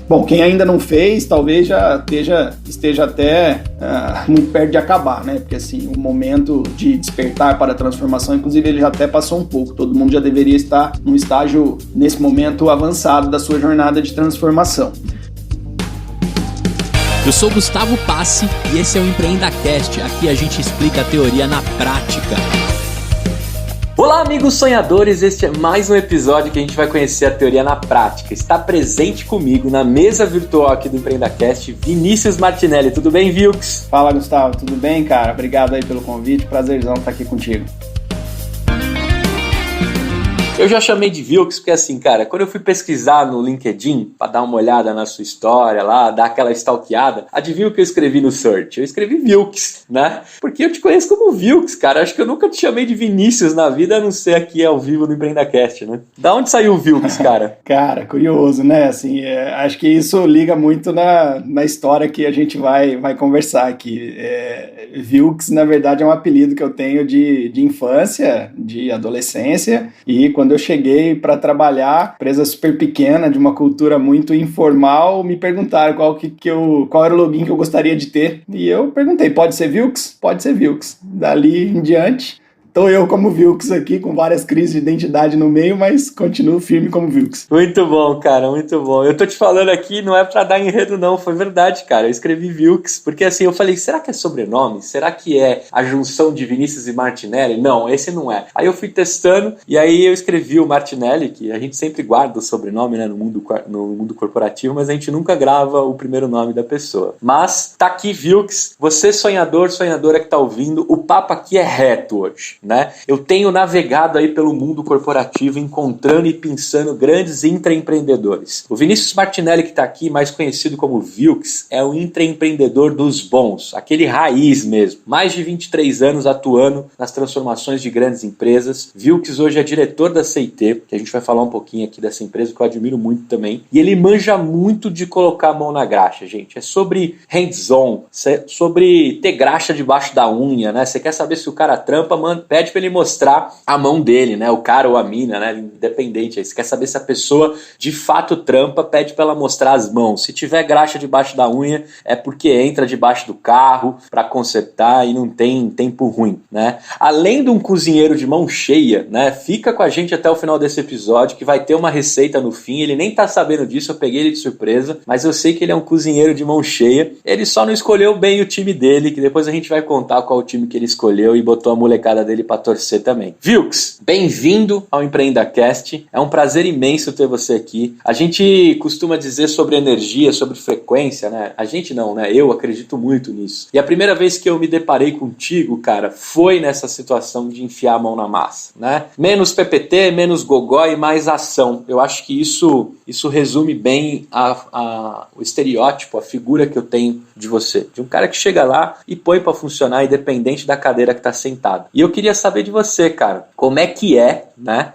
Bom, quem ainda não fez, talvez já esteja até muito perto de acabar, né? Porque assim, o momento de despertar para a transformação, inclusive, ele já até passou um pouco. Todo mundo já deveria estar num estágio, nesse momento, avançado da sua jornada de transformação. Eu sou Gustavo Passi e esse é o EmpreendaCast. Aqui a gente explica a teoria na prática. Olá, amigos sonhadores, este é mais um episódio que a gente vai conhecer a teoria na prática. Está presente comigo na mesa virtual aqui do EmpreendaCast, Vinícius Martinelli. Tudo bem, Vilks? Fala, Gustavo, tudo bem, cara? Obrigado aí pelo convite, prazerzão estar aqui contigo. Eu já chamei de Vilks porque assim, cara, quando eu fui pesquisar no LinkedIn pra dar uma olhada na sua história lá, dar aquela stalkeada, adivinha o que eu escrevi no search? Eu escrevi Vilks, né? Porque eu te conheço como Vilks, cara. Acho que eu nunca te chamei de Vinícius na vida, a não ser aqui ao vivo no EmpreendaCast, né? Da onde saiu o Vilks, cara? Cara, curioso, né? Assim, acho que isso liga muito na história que a gente vai conversar aqui. Vilks, na verdade, é um apelido que eu tenho de infância, de adolescência, e quando eu cheguei para trabalhar, empresa super pequena, de uma cultura muito informal, me perguntaram qual era o login que eu gostaria de ter. E eu perguntei, pode ser Vilks? Pode ser Vilks. Dali em diante, estou eu como Vilks aqui, com várias crises de identidade no meio, mas continuo firme como Vilks. Muito bom, cara, muito bom. Eu tô te falando aqui, não é pra dar enredo não, foi verdade, cara. Eu escrevi Vilks, porque assim, eu falei, será que é sobrenome? Será que é a junção de Vinícius e Martinelli? Não, esse não é. Aí eu fui testando, e aí eu escrevi o Martinelli, que a gente sempre guarda o sobrenome, né, no mundo corporativo, mas a gente nunca grava o primeiro nome da pessoa. Mas tá aqui Vilks, você sonhador, sonhadora que tá ouvindo, o papo aqui é reto hoje, né? Eu tenho navegado aí pelo mundo corporativo, encontrando e pensando grandes intraempreendedores. O Vinícius Martinelli, que está aqui, mais conhecido como Vilks, é um intraempreendedor dos bons, aquele raiz mesmo. Mais de 23 anos atuando nas transformações de grandes empresas. Vilks hoje é diretor da CIT, que a gente vai falar um pouquinho aqui dessa empresa, que eu admiro muito também. E ele manja muito de colocar a mão na graxa, gente. É sobre hands-on, sobre ter graxa debaixo da unha, né? Você quer saber se o cara trampa, mano, pede pra ele mostrar a mão dele, né? O cara ou a mina, né? Independente. Aí você quer saber se a pessoa de fato trampa, pede pra ela mostrar as mãos. Se tiver graxa debaixo da unha, é porque entra debaixo do carro pra consertar e não tem tempo ruim, né? Além de um cozinheiro de mão cheia, né? Fica com a gente até o final desse episódio que vai ter uma receita no fim. Ele nem tá sabendo disso, eu peguei ele de surpresa, mas eu sei que ele é um cozinheiro de mão cheia. Ele só não escolheu bem o time dele, que depois a gente vai contar qual o time que ele escolheu e botou a molecada dele pra torcer também. Vilks, bem-vindo ao EmpreendaCast. É um prazer imenso ter você aqui. A gente costuma dizer sobre energia, sobre frequência, né? A gente não, né? Eu acredito muito nisso. E a primeira vez que eu me deparei contigo, cara, foi nessa situação de enfiar a mão na massa, né? Menos PPT, menos gogó e mais ação. Eu acho que isso resume bem o estereótipo, a figura que eu tenho de você. De um cara que chega lá e põe pra funcionar independente da cadeira que tá sentado. E eu queria saber de você, cara, como é que né?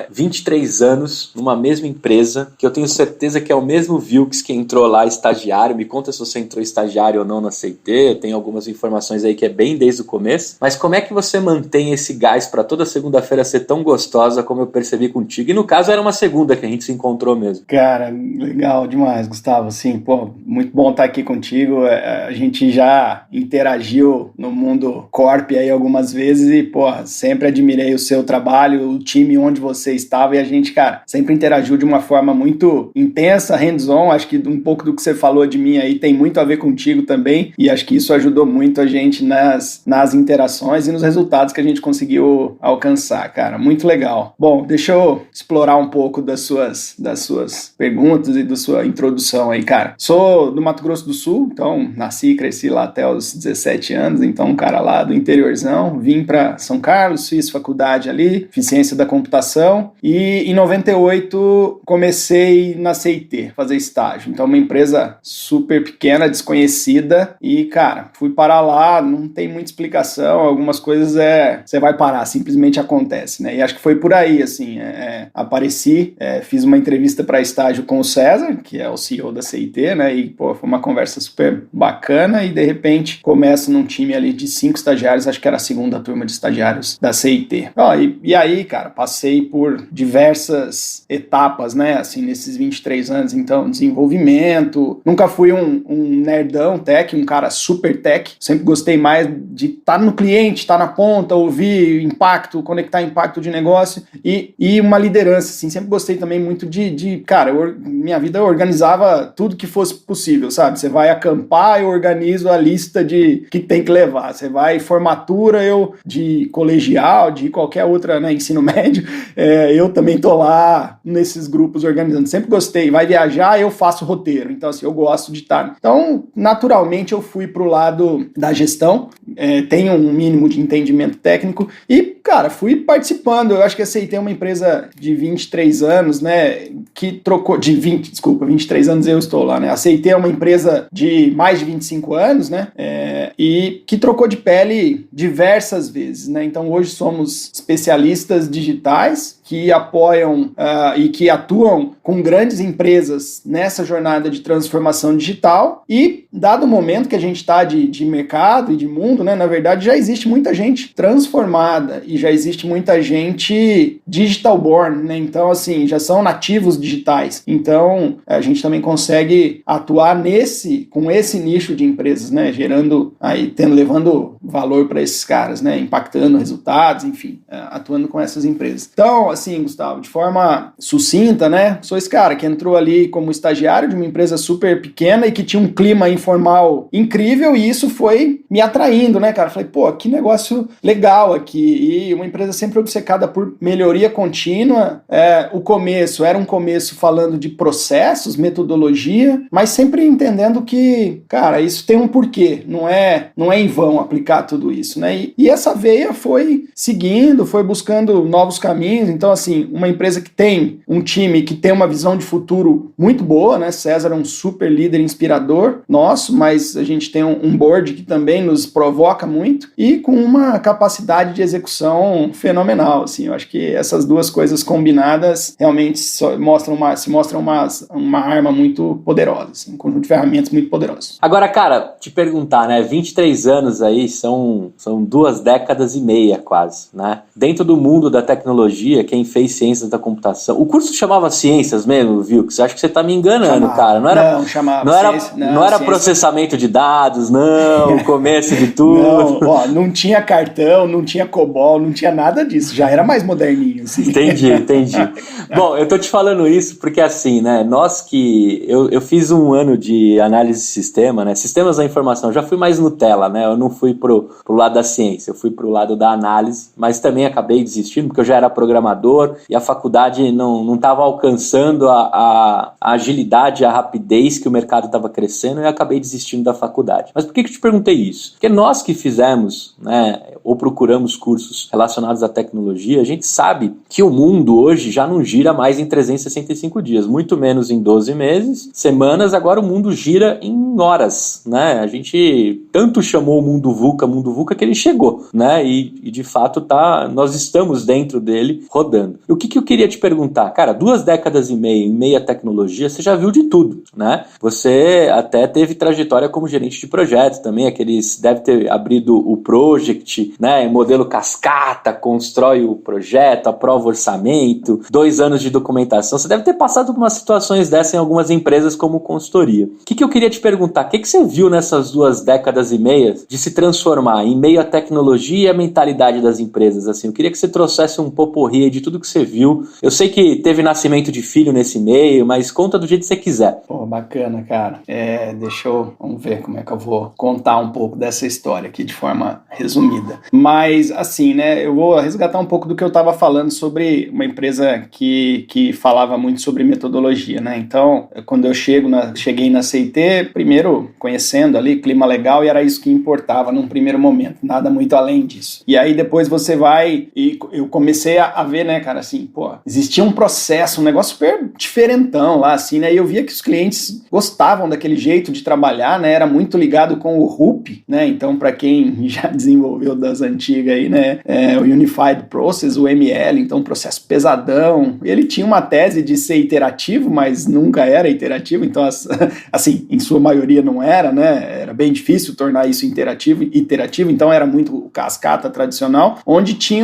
23 anos numa mesma empresa, que eu tenho certeza que é o mesmo Vilks que entrou lá estagiário. Me conta se você entrou estagiário ou não na CIT, tem algumas informações aí que é bem desde o começo, mas como é que você mantém esse gás para toda segunda-feira ser tão gostosa como eu percebi contigo? E no caso era uma segunda que a gente se encontrou mesmo. Cara, legal demais, Gustavo, assim, pô, muito bom estar aqui contigo. A gente já interagiu no mundo corp aí algumas vezes e, pô, sempre admirei o seu trabalho, o time onde você estava, e a gente, cara, sempre interagiu de uma forma muito intensa, hands-on. Acho que um pouco do que você falou de mim aí tem muito a ver contigo também, e acho que isso ajudou muito a gente nas interações e nos resultados que a gente conseguiu alcançar, cara. Muito legal. Bom, deixa eu explorar um pouco das suas perguntas e da sua introdução aí, cara. Sou do Mato Grosso do Sul, então nasci e cresci lá até os 17 anos, então um cara lá do interiorzão. Vim para São Carlos, fiz faculdade ali, fiz ciência da computação, e em 98 comecei na CIT, fazer estágio. Então uma empresa super pequena, desconhecida, e cara, fui parar lá, não tem muita explicação, algumas coisas você vai parar, simplesmente acontece, né? E acho que foi por aí, assim, apareci, fiz uma entrevista para estágio com o César, que é o CEO da CIT, né? E pô, foi uma conversa super bacana, e de repente começo num time ali de 5 estagiários, acho que era a segunda turma de estagiários da CIT. E aí, cara, passei por diversas etapas, né, assim, nesses 23 anos, então, desenvolvimento, nunca fui um nerdão tech, um cara super tech, sempre gostei mais de estar no cliente, estar na ponta, ouvir impacto, conectar impacto de negócio e uma liderança, assim, sempre gostei também muito cara, minha vida eu organizava tudo que fosse possível, sabe, você vai acampar, eu organizo a lista de que tem que levar, você vai formatura, eu de colegial, de qualquer outra, né, ensino médio, eu também tô lá nesses grupos organizando, sempre gostei, vai viajar, eu faço roteiro, então assim, eu gosto de estar, então naturalmente eu fui pro lado da gestão, tenho um mínimo de entendimento técnico e, cara, fui participando, eu acho que aceitei uma empresa de 23 anos, né, que trocou, 23 anos eu estou lá, né, aceitei uma empresa de mais de 25 anos, né, e que trocou de pele diversas vezes, né, então hoje somos especialistas digitais que apoiam e que atuam com grandes empresas nessa jornada de transformação digital e, dado o momento que a gente está de mercado e de mundo, né, na verdade já existe muita gente transformada e já existe muita gente digital born, né, então assim, já são nativos digitais, então a gente também consegue atuar com esse nicho de empresas, né, gerando, levando valor para esses caras, né, impactando resultados, enfim, atuando com essas empresas. Então, assim, Gustavo, de forma sucinta, né, sou esse cara que entrou ali como estagiário de uma empresa super pequena e que tinha um clima informal incrível e isso foi me atraindo, né, cara, falei, pô, que negócio legal aqui e uma empresa sempre obcecada por melhoria contínua, o começo era um começo falando de processos, metodologia, mas sempre entendendo que, cara, isso tem um porquê, não é em vão aplicar tudo isso, né, e essa veia foi seguindo, foi buscando novos caminhos, então assim, uma empresa que tem um time que tem uma visão de futuro muito boa, né, César é um super líder inspirador nosso, mas a gente tem um board que também nos provoca muito e com uma capacidade de execução fenomenal, assim, eu acho que essas duas coisas combinadas realmente se mostram uma arma muito poderosa, assim, um conjunto de ferramentas muito poderoso. Agora, cara, te perguntar, né, 23 anos aí são 2 décadas e meia quase, né, dentro do mundo da tecnologia, quem fez ciências da computação, o curso chamava ciências mesmo, viu, que você acha que você tá me enganando, cara, não era ciência. Processamento de dados, não, o começo de tudo. Não tinha cartão, não tinha COBOL, não tinha nada disso, já era mais moderninho, assim. Entendi. Bom, eu tô te falando isso porque assim, né, eu fiz um ano de análise de sistema, né, sistemas da informação, eu já fui mais Nutella, né, eu não fui pro lado da ciência, eu fui pro lado da análise, mas também acabei desistindo porque eu já era programador e a faculdade não estava alcançando a agilidade, a rapidez que o mercado estava crescendo e eu acabei desistindo da faculdade. Mas por que eu te perguntei isso? Porque nós que fizemos, né, ou procuramos cursos relacionados à tecnologia, a gente sabe que o mundo hoje já não gira mais em 365 dias, muito menos em 12 meses, semanas, agora o mundo gira em horas, né? A gente tanto chamou o mundo VUCA que ele chegou, né? E de fato nós estamos dentro dele rodando. E o que eu queria te perguntar? Cara, 2 décadas e meia em meia tecnologia, você já viu de tudo, né? Você até teve trajetória como gerente de projetos também, deve ter abrido o Project, né? Modelo cascata, constrói o projeto, aprova o orçamento, 2 anos de documentação. Você deve ter passado por umas situações dessas em algumas empresas como consultoria. O que eu queria te perguntar? O que você viu nessas 2 décadas e meia de se transformar em meio à tecnologia e a mentalidade das empresas? Assim, eu queria que você trouxesse um potpourri de tudo que você viu. Eu sei que teve nascimento de filho nesse meio, mas conta do jeito que você quiser. Pô, bacana, cara. Vamos ver como é que eu vou contar um pouco dessa história aqui de forma resumida. Mas, assim, né, eu vou resgatar um pouco do que eu estava falando sobre uma empresa que falava muito sobre metodologia, né? Então, quando eu cheguei na CIT, primeiro conhecendo ali, clima legal, e era isso que importava num primeiro momento, nada muito além disso. E aí depois você vai, e eu comecei a ver né, cara, assim, pô, existia um processo, um negócio super diferentão lá, assim, né, e eu via que os clientes gostavam daquele jeito de trabalhar, né, era muito ligado com o RUP, né, então para quem já desenvolveu das antigas aí, né, o Unified Process, o ML, então um processo pesadão, ele tinha uma tese de ser iterativo, mas nunca era iterativo, então assim, em sua maioria não era, né, era bem difícil tornar isso iterativo, então era muito o cascata tradicional, onde tinha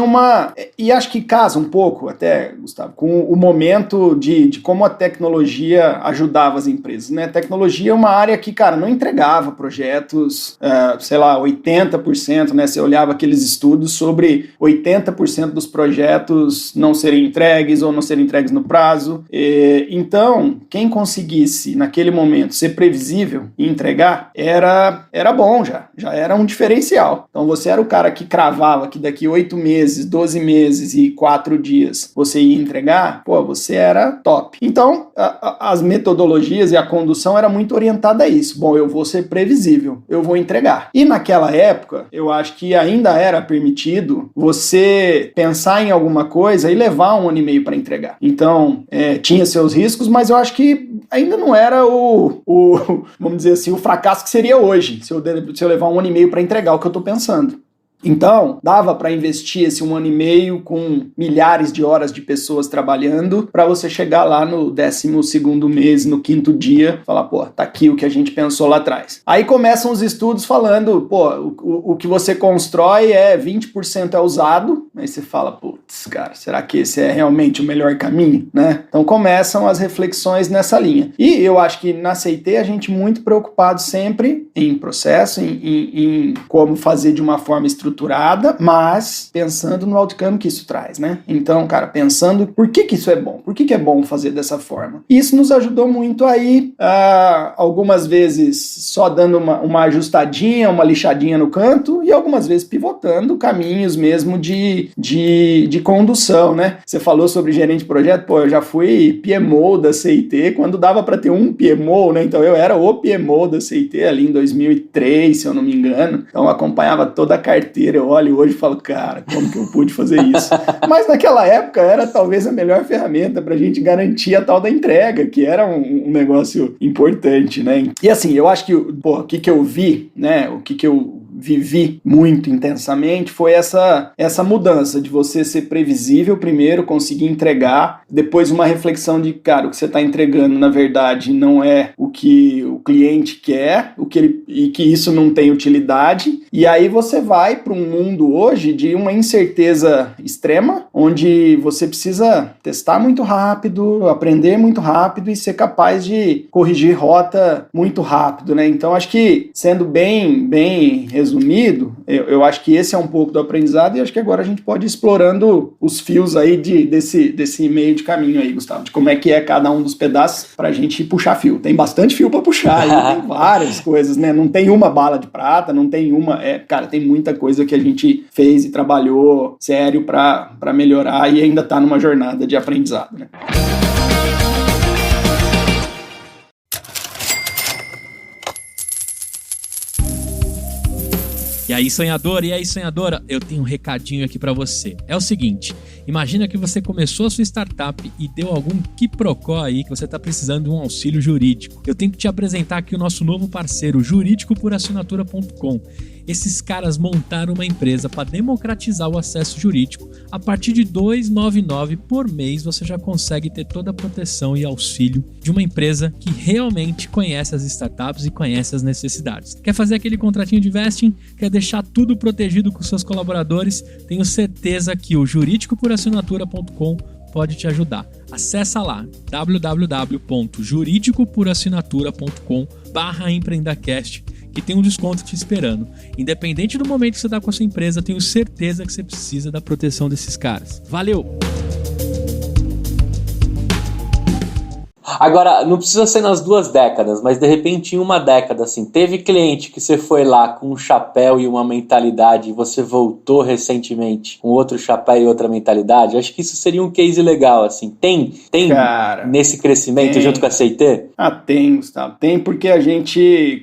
e acho que casa um pouco até, Gustavo, com o momento de como a tecnologia ajudava as empresas, né, tecnologia é uma área que, cara, não entregava projetos, sei lá, 80%, né, você olhava aqueles estudos sobre 80% dos projetos não serem entregues ou não serem entregues no prazo, então, quem conseguisse naquele momento ser previsível e entregar, era bom já era um diferencial. Então você era o cara que cravava que daqui 8 meses, 12 meses e 4 dias você ia entregar, pô, você era top. Então as metodologias e a condução era muito orientada a isso. Bom, eu vou ser previsível, eu vou entregar. E naquela época, eu acho que ainda era permitido você pensar em alguma coisa e levar 1 ano e meio para entregar. Então, tinha seus riscos, mas eu acho que ainda não era vamos dizer assim, o fracasso que seria hoje, se eu levar 1 ano e meio para entregar o que eu estou pensando. Então, dava para investir esse 1 ano e meio com milhares de horas de pessoas trabalhando para você chegar lá no 12º mês, no 5º dia, falar, pô, tá aqui o que a gente pensou lá atrás. Aí começam os estudos falando, pô, o que você constrói 20% é usado, aí você fala, putz, cara, será que esse é realmente o melhor caminho, né? Então começam as reflexões nessa linha. E eu acho que na CIT a gente muito preocupado sempre em processo, em como fazer de uma forma estruturada, mas pensando no outcome que isso traz, né? Então, cara, pensando por que isso é bom, por que é bom fazer dessa forma. Isso nos ajudou muito aí, algumas vezes só dando uma ajustadinha, uma lixadinha no canto, e algumas vezes pivotando caminhos mesmo de condução, né? Você falou sobre gerente de projeto, pô, eu já fui PMO da CIT, quando dava para ter um PMO, né? Então eu era o PMO da CIT ali em 2003, se eu não me engano, então eu acompanhava toda a carteira. Eu olho hoje e falo, cara, como que eu pude fazer isso? Mas naquela época era talvez a melhor ferramenta para a gente garantir a tal da entrega, que era um negócio importante, né? E assim, eu acho que, pô, o que eu vi, né? O que eu vivi muito intensamente foi essa mudança de você ser previsível primeiro, conseguir entregar, depois uma reflexão de, cara, o que você está entregando na verdade não é o que o cliente quer, e que isso não tem utilidade, e aí você vai para um mundo hoje de uma incerteza extrema, onde você precisa testar muito rápido, aprender muito rápido e ser capaz de corrigir rota muito rápido, né? Então acho que, sendo bem resumido, eu acho que esse é um pouco do aprendizado, e acho que agora a gente pode ir explorando os fios aí desse meio de caminho aí, Gustavo, de como é que é cada um dos pedaços pra gente puxar fio. Tem bastante fio pra puxar aí, tem várias coisas, né? Não tem uma bala de prata, não tem uma... cara, tem muita coisa que a gente fez e trabalhou sério pra melhorar e ainda tá numa jornada de aprendizado, né? E aí, sonhador, e aí, sonhadora, eu tenho um recadinho aqui pra você. É o seguinte, imagina que você começou a sua startup e deu algum quiprocó aí que você tá precisando de um auxílio jurídico. Eu tenho que te apresentar aqui o nosso novo parceiro, juridicopurassinatura.com. Esses caras montaram uma empresa para democratizar o acesso jurídico. A partir de R$ 2,99 por mês, você já consegue ter toda a proteção e auxílio de uma empresa que realmente conhece as startups e conhece as necessidades. Quer fazer aquele contratinho de vesting? Quer deixar tudo protegido com seus colaboradores? Tenho certeza que o juridicopurassinatura.com pode te ajudar. Acessa lá www.juridicopurassinatura.com/empreendacast que tem um desconto te esperando. Independente do momento que você está com a sua empresa, tenho certeza que você precisa da proteção desses caras. Valeu! Agora, não precisa ser nas 2 décadas, mas de repente em uma década, assim, teve cliente que você foi lá com um chapéu e uma mentalidade e você voltou recentemente com outro chapéu e outra mentalidade? Acho que isso seria um case legal, assim. Tem Cara, nesse crescimento junto com a CIT? Tem, Gustavo. Tem porque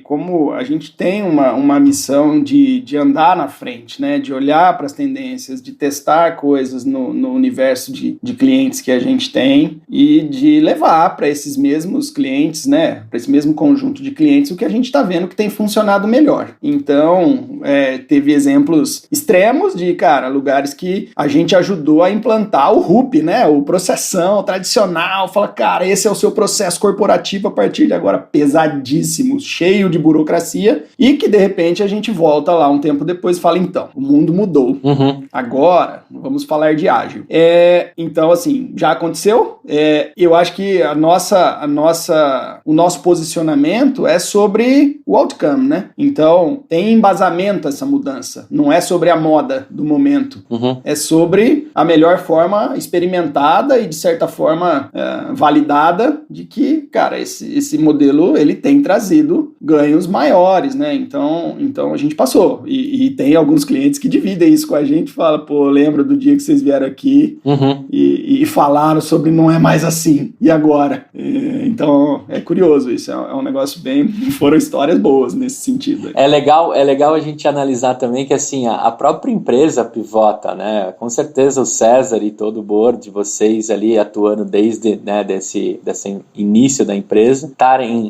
como a gente tem uma missão de andar na frente, né? De olhar para as tendências, de testar coisas no universo de clientes que a gente tem e de levar para esses mesmos clientes, né? Para esse mesmo conjunto de clientes, o que a gente está vendo que tem funcionado melhor. Então, teve exemplos extremos de, cara, lugares que a gente ajudou a implantar o RUP, né? O processão tradicional. Fala, cara, esse é o seu processo corporativo a partir de agora pesadíssimo, cheio de burocracia, e que de repente a gente volta lá um tempo depois e fala, então, o mundo mudou. Agora, vamos falar de ágil. Então, assim, já aconteceu. Eu acho que o nosso posicionamento é sobre o outcome, né? Então, tem embasamento essa mudança. Não é sobre a moda do momento. É sobre a melhor forma experimentada e, de certa forma, validada de que, cara, esse modelo, ele tem trazido ganhos maiores, né? Então a gente passou. E tem alguns clientes que dividem isso com a gente, fala, pô, lembro do dia que vocês vieram aqui e falaram sobre não é mais assim. E agora? Então, é curioso isso. É um negócio bem... Foram histórias boas nesse sentido. É legal a gente analisar também que, assim, a própria empresa pivota, né? Com certeza o César e todo o board de vocês ali atuando desde, né, desse início da empresa,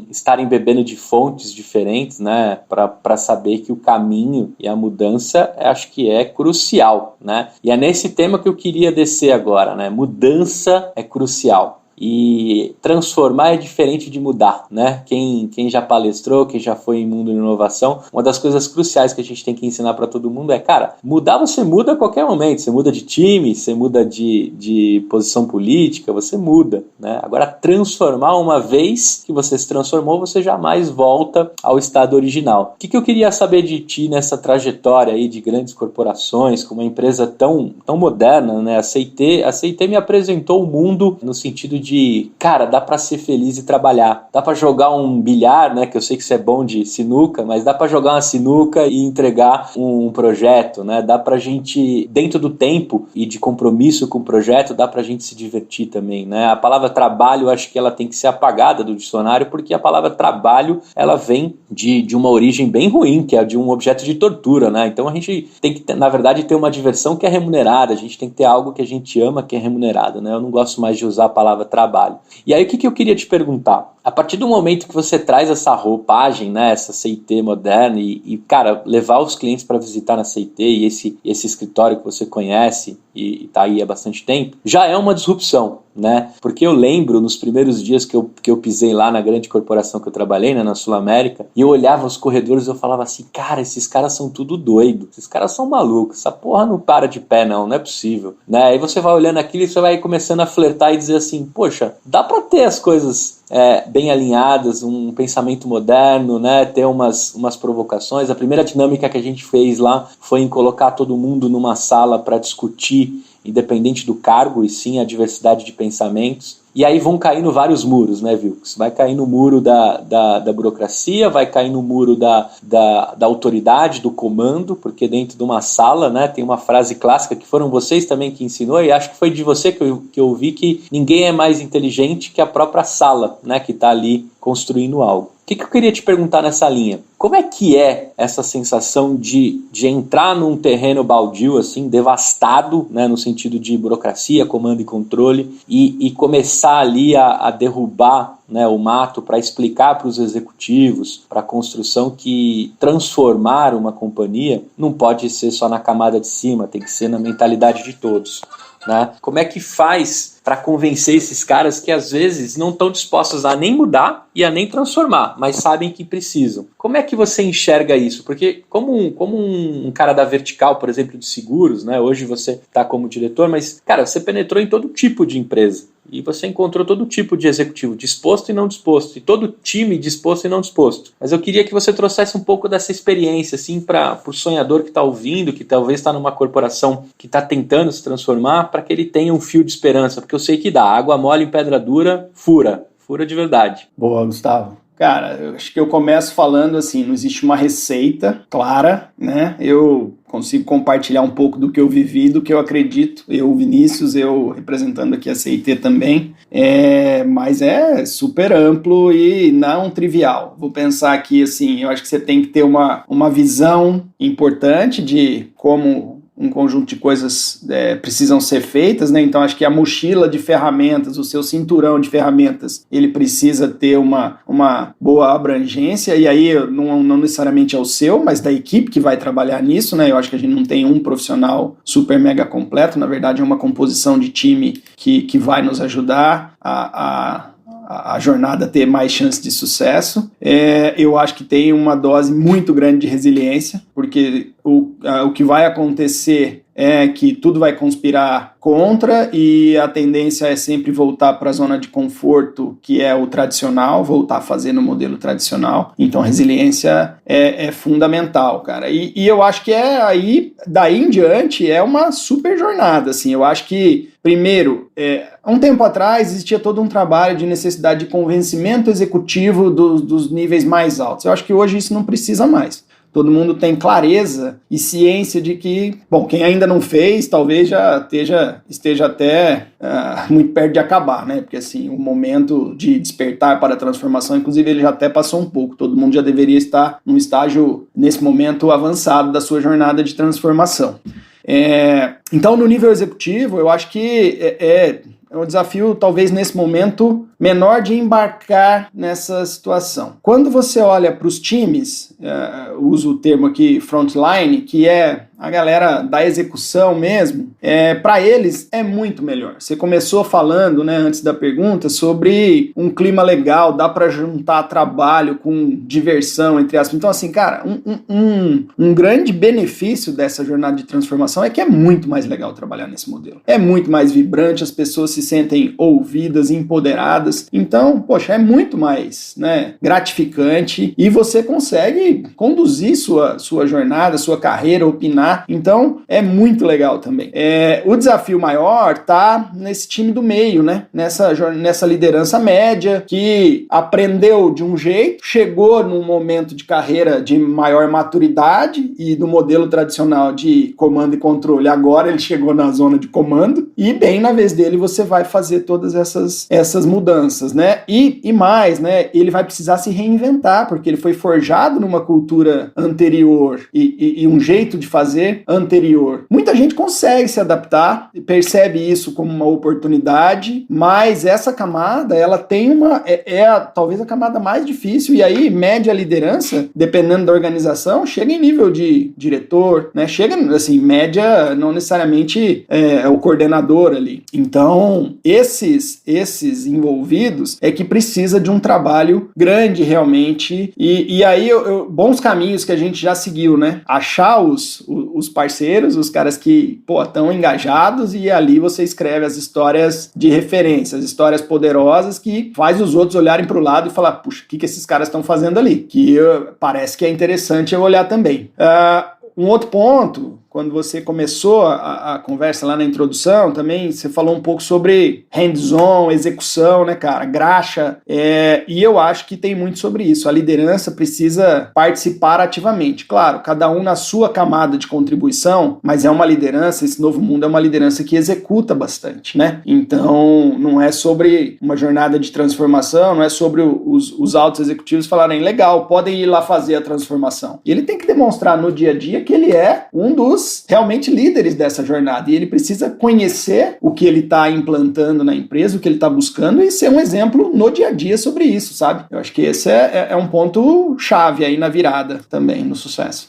estarem bebendo de fontes diferentes, né, para saber que o caminho e a mudança, acho que é crucial, né? E é nesse tema que eu queria descer agora, né? Mudança é crucial. E transformar é diferente de mudar, né? Quem já palestrou, quem já foi em mundo de inovação, uma das coisas cruciais que a gente tem que ensinar para todo mundo é, cara, mudar você muda a qualquer momento, você muda de time, você muda de posição política, você muda, né? Agora, transformar, uma vez que você se transformou, você jamais volta ao estado original. O que eu queria saber de ti nessa trajetória aí de grandes corporações, com uma empresa tão moderna, né? A CIT me apresentou o mundo no sentido de, cara, dá pra ser feliz e trabalhar. Dá pra jogar um bilhar, né, que eu sei que você é bom de sinuca, mas dá pra jogar uma sinuca e entregar um projeto, né? Dá pra gente, dentro do tempo e de compromisso com o projeto, dá pra gente se divertir também, né? A palavra trabalho, eu acho que ela tem que ser apagada do dicionário, porque a palavra trabalho, ela vem de uma origem bem ruim, que é de um objeto de tortura, né? Então a gente tem que, na verdade, ter uma diversão que é remunerada, a gente tem que ter algo que a gente ama que é remunerado, né? Eu não gosto mais de usar a palavra trabalho. E aí o que eu queria te perguntar? A partir do momento que você traz essa roupagem, né, essa CIT moderna e cara, levar os clientes para visitar na CIT e esse escritório que você conhece e tá aí há bastante tempo, já é uma disrupção, né? Porque eu lembro nos primeiros dias que eu pisei lá na grande corporação que eu trabalhei, né, na Sul América, e eu olhava os corredores e eu falava assim, cara, esses caras são tudo doido, esses caras são malucos, essa porra não para de pé não é possível, né? Aí você vai olhando aquilo e você vai começando a flertar e dizer assim, poxa, dá para ter as coisas bem alinhadas, um pensamento moderno, né? Ter umas provocações. A primeira dinâmica que a gente fez lá foi em colocar todo mundo numa sala para discutir, independente do cargo, e sim a diversidade de pensamentos. E aí vão caindo vários muros, né, Wilkes? Vai cair no muro da burocracia, vai cair no muro da autoridade, do comando, porque dentro de uma sala, né, tem uma frase clássica que foram vocês também que ensinou, e acho que foi de você que eu ouvi, que ninguém é mais inteligente que a própria sala, né, que está ali construindo algo. O que eu queria te perguntar nessa linha? Como é que é essa sensação de entrar num terreno baldio, assim, devastado, né, no sentido de burocracia, comando e controle, e começar ali a derrubar, né, o mato para explicar para os executivos, para a construção, que transformar uma companhia não pode ser só na camada de cima, tem que ser na mentalidade de todos, né? Como é que faz para convencer esses caras que às vezes não estão dispostos a nem mudar e a nem transformar, mas sabem que precisam? Como é que você enxerga isso? Porque como um cara da vertical, por exemplo, de seguros, né? Hoje você está como diretor, mas, cara, você penetrou em todo tipo de empresa. E você encontrou todo tipo de executivo disposto e não disposto, e todo time disposto e não disposto. Mas eu queria que você trouxesse um pouco dessa experiência, assim, para o sonhador que está ouvindo, que talvez está numa corporação que está tentando se transformar, para que ele tenha um fio de esperança, porque eu sei que dá, água mole em pedra dura, fura Fura de verdade. Boa, Gustavo. Cara, eu acho que eu começo falando assim, não existe uma receita clara, né? Eu consigo compartilhar um pouco do que eu vivi, do que eu acredito. Eu, Vinícius, eu representando aqui a CIT também. Mas é super amplo e não trivial. Vou pensar aqui assim, eu acho que você tem que ter uma visão importante de como um conjunto de coisas precisam ser feitas, né? Então acho que a mochila de ferramentas, o seu cinturão de ferramentas, ele precisa ter uma boa abrangência, e aí não necessariamente é o seu, mas da equipe que vai trabalhar nisso, né? Eu acho que a gente não tem um profissional super mega completo, na verdade é uma composição de time que vai nos ajudar a jornada ter mais chance de sucesso. Eu acho que tem uma dose muito grande de resiliência, porque o que vai acontecer é que tudo vai conspirar contra e a tendência é sempre voltar para a zona de conforto, que é o tradicional, voltar a fazer no modelo tradicional. Então a resiliência é fundamental, cara. E eu acho que daí em diante é uma super jornada, assim. Eu acho que, primeiro, há um tempo atrás existia todo um trabalho de necessidade de convencimento executivo dos níveis mais altos. Eu acho que hoje isso não precisa mais. Todo mundo tem clareza e ciência de que, bom, quem ainda não fez, talvez já esteja até muito perto de acabar, né? Porque, assim, o momento de despertar para a transformação, inclusive, ele já até passou um pouco. Todo mundo já deveria estar num estágio, nesse momento, avançado da sua jornada de transformação. Então, no nível executivo, eu acho que é um desafio, talvez, nesse momento, menor de embarcar nessa situação. Quando você olha para os times, uso o termo aqui frontline, que é a galera da execução mesmo, para eles é muito melhor. Você começou falando, né, antes da pergunta, sobre um clima legal, dá para juntar trabalho com diversão, entre aspas. Então, assim, cara, um grande benefício dessa jornada de transformação é que é muito mais legal trabalhar nesse modelo. É muito mais vibrante, as pessoas se sentem ouvidas, empoderadas. Então, poxa, é muito mais, né, gratificante e você consegue conduzir sua jornada, sua carreira, opinar. Então, é muito legal também. O desafio maior tá nesse time do meio, né? Nessa liderança média que aprendeu de um jeito, chegou num momento de carreira de maior maturidade e do modelo tradicional de comando e controle. Agora ele chegou na zona de comando e bem na vez dele você vai fazer todas essas mudanças, né? E mais, né? Ele vai precisar se reinventar, porque ele foi forjado numa cultura anterior e um jeito de fazer anterior. Muita gente consegue se adaptar, percebe isso como uma oportunidade, mas essa camada, ela tem talvez a camada mais difícil, e aí média liderança, dependendo da organização, chega em nível de diretor, né? Chega, assim, média não necessariamente é o coordenador ali. Então, esses envolvidos é que precisa de um trabalho grande realmente, e aí bons caminhos que a gente já seguiu, né? Achar os parceiros, os caras que, estão engajados, e ali você escreve as histórias de referência, as histórias poderosas que faz os outros olharem para o lado e falar, puxa, o que esses caras estão fazendo ali? Que parece que é interessante eu olhar também. Um outro ponto, quando você começou a conversa lá na introdução, também você falou um pouco sobre hands-on, execução, né, cara, graxa, e eu acho que tem muito sobre isso. A liderança precisa participar ativamente. Claro, cada um na sua camada de contribuição, mas é uma liderança, esse novo mundo é uma liderança que executa bastante, né? Então, não é sobre uma jornada de transformação, não é sobre os altos executivos falarem, legal, podem ir lá fazer a transformação. E ele tem que demonstrar no dia a dia que ele é um dos realmente líderes dessa jornada, e ele precisa conhecer o que ele está implantando na empresa, o que ele está buscando, e ser um exemplo no dia a dia sobre isso, sabe? Eu acho que esse é um ponto chave aí na virada também, no sucesso.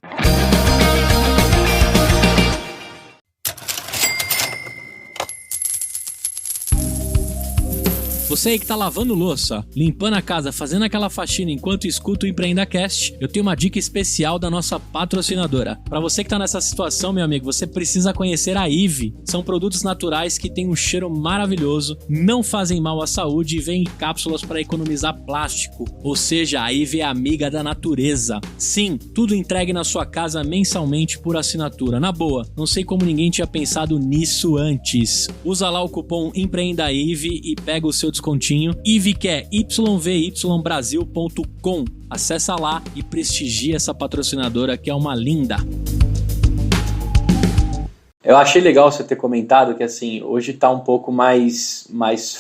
Você aí que tá lavando louça, limpando a casa, fazendo aquela faxina enquanto escuta o EmpreendaCast, eu tenho uma dica especial da nossa patrocinadora. Para você que tá nessa situação, meu amigo, você precisa conhecer a IVE. São produtos naturais que têm um cheiro maravilhoso, não fazem mal à saúde e vêm em cápsulas para economizar plástico. Ou seja, a IVE é amiga da natureza. Sim, tudo entregue na sua casa mensalmente por assinatura. Na boa, não sei como ninguém tinha pensado nisso antes. Usa lá o cupom EmpreendaIVE e pega o seu descontinho. IVE que é yvybrasil.com. Acessa lá e prestigia essa patrocinadora que é uma linda. Eu achei legal você ter comentado que assim, hoje está um pouco mais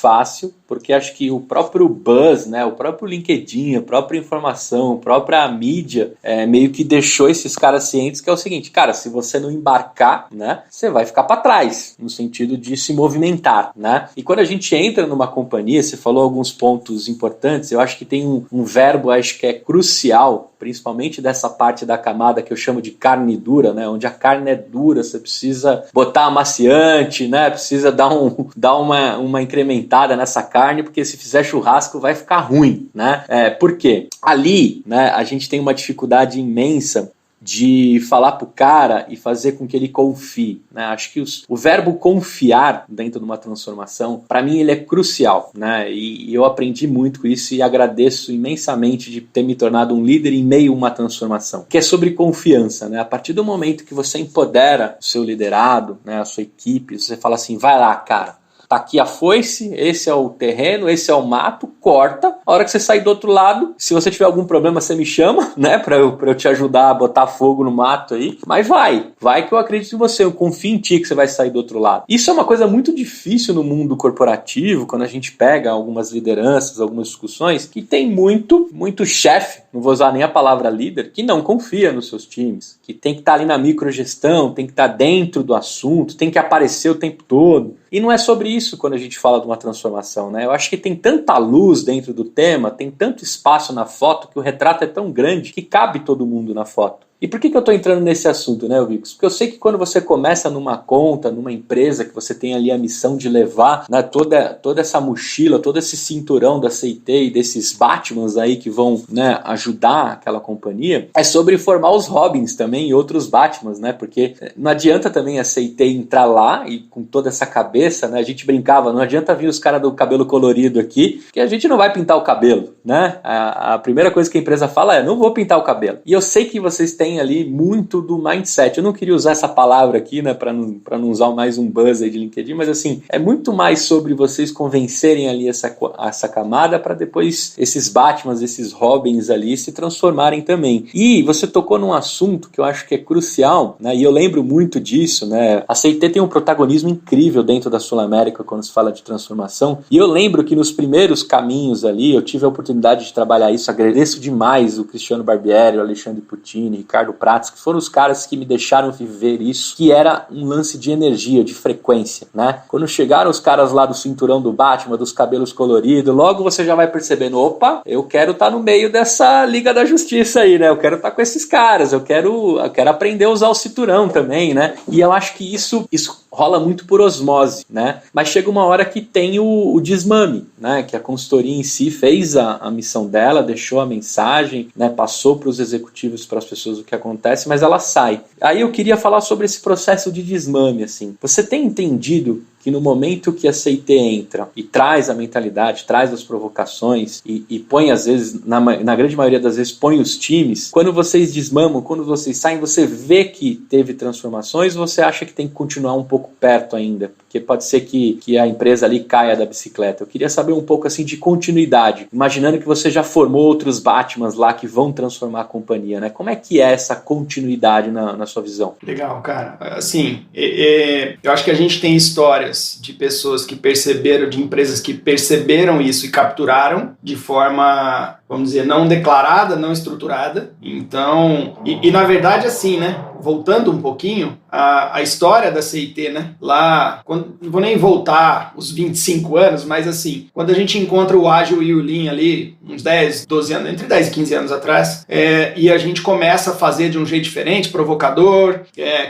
fácil, porque acho que o próprio buzz, né, o próprio LinkedIn, a própria informação, a própria mídia, meio que deixou esses caras cientes que é o seguinte, cara, se você não embarcar, né, você vai ficar para trás, no sentido de se movimentar, né? E quando a gente entra numa companhia, você falou alguns pontos importantes, eu acho que tem um verbo, acho que é crucial, principalmente dessa parte da camada que eu chamo de carne dura, né, onde a carne é dura, você precisa botar amaciante, né, precisa dar uma incrementada nessa carne, porque se fizer churrasco vai ficar ruim, né? Por quê? Ali, né, a gente tem uma dificuldade imensa de falar pro cara e fazer com que ele confie, né? Acho que o verbo confiar dentro de uma transformação, para mim ele é crucial, né? E eu aprendi muito com isso e agradeço imensamente de ter me tornado um líder em meio a uma transformação, que é sobre confiança, né? A partir do momento que você empodera o seu liderado, né, a sua equipe, você fala assim, vai lá, cara, tá aqui a foice, esse é o terreno, esse é o mato, corta. A hora que você sair do outro lado, se você tiver algum problema, você me chama, né? Pra eu te ajudar a botar fogo no mato aí. Mas vai que eu acredito em você, eu confio em ti que você vai sair do outro lado. Isso é uma coisa muito difícil no mundo corporativo, quando a gente pega algumas lideranças, algumas discussões, que tem muito chefe, não vou usar nem a palavra líder, que não confia nos seus times, que tem que estar ali na microgestão, tem que estar dentro do assunto, tem que aparecer o tempo todo. E não é sobre isso quando a gente fala de uma transformação, né? Eu acho que tem tanta luz dentro do tema, tem tanto espaço na foto, que o retrato é tão grande que cabe todo mundo na foto. E por que eu estou entrando nesse assunto, né, Vicos? Porque eu sei que quando você começa numa conta, numa empresa, que você tem ali a missão de levar, né, toda essa mochila, todo esse cinturão da CIT e desses Batmans aí que vão, né, ajudar aquela companhia, é sobre formar os Robins também e outros Batmans, né? Porque não adianta também a CIT entrar lá e com toda essa cabeça, né? A gente brincava, não adianta vir os caras do cabelo colorido aqui, que a gente não vai pintar o cabelo, né? A primeira coisa que a empresa fala é, não vou pintar o cabelo. E eu sei que vocês têm ali muito do mindset. Eu não queria usar essa palavra aqui, né, para não usar mais um buzz aí de LinkedIn, mas assim, é muito mais sobre vocês convencerem ali essa camada para depois esses Batmans, esses Robins ali se transformarem também. E você tocou num assunto que eu acho que é crucial, né, e eu lembro muito disso, né, a CIT tem um protagonismo incrível dentro da Sul América quando se fala de transformação, e eu lembro que nos primeiros caminhos ali, eu tive a oportunidade de trabalhar isso, agradeço demais o Cristiano Barbieri, o Alexandre Puccini, Ricardo Prats, que foram os caras que me deixaram viver isso, que era um lance de energia, de frequência, né? Quando chegaram os caras lá do cinturão do Batman, dos cabelos coloridos, logo você já vai percebendo, opa, eu quero estar no meio dessa Liga da Justiça aí, né? Eu quero estar com esses caras, eu quero aprender a usar o cinturão também, né? E eu acho que isso rola muito por osmose, né? Mas chega uma hora que tem o desmame, né? Que a consultoria em si fez a missão dela, deixou a mensagem, né? Passou para os executivos, para as pessoas o que acontece, mas ela sai. Aí eu queria falar sobre esse processo de desmame, assim. Você tem entendido que no momento que a CIT entra e traz a mentalidade, traz as provocações e põe, às vezes, na grande maioria das vezes, põe os times, quando vocês desmamam, quando vocês saem, você vê que teve transformações, ou você acha que tem que continuar um pouco perto ainda? Porque pode ser que a empresa ali caia da bicicleta. Eu queria saber um pouco assim de continuidade, imaginando que você já formou outros Batmans lá que vão transformar a companhia, né? Como é que é essa continuidade na sua visão? Legal, cara. Assim, eu acho que a gente tem histórias de pessoas que perceberam, de empresas que perceberam isso e capturaram de forma, vamos dizer, não declarada, não estruturada. Então, e na verdade assim, né? Voltando um pouquinho, a história da CIT, né? Lá, não vou nem voltar os 25 anos, mas assim, quando a gente encontra o Ágil e o Lean ali, uns 10, 12 anos, entre 10 e 15 anos atrás, e a gente começa a fazer de um jeito diferente, provocador,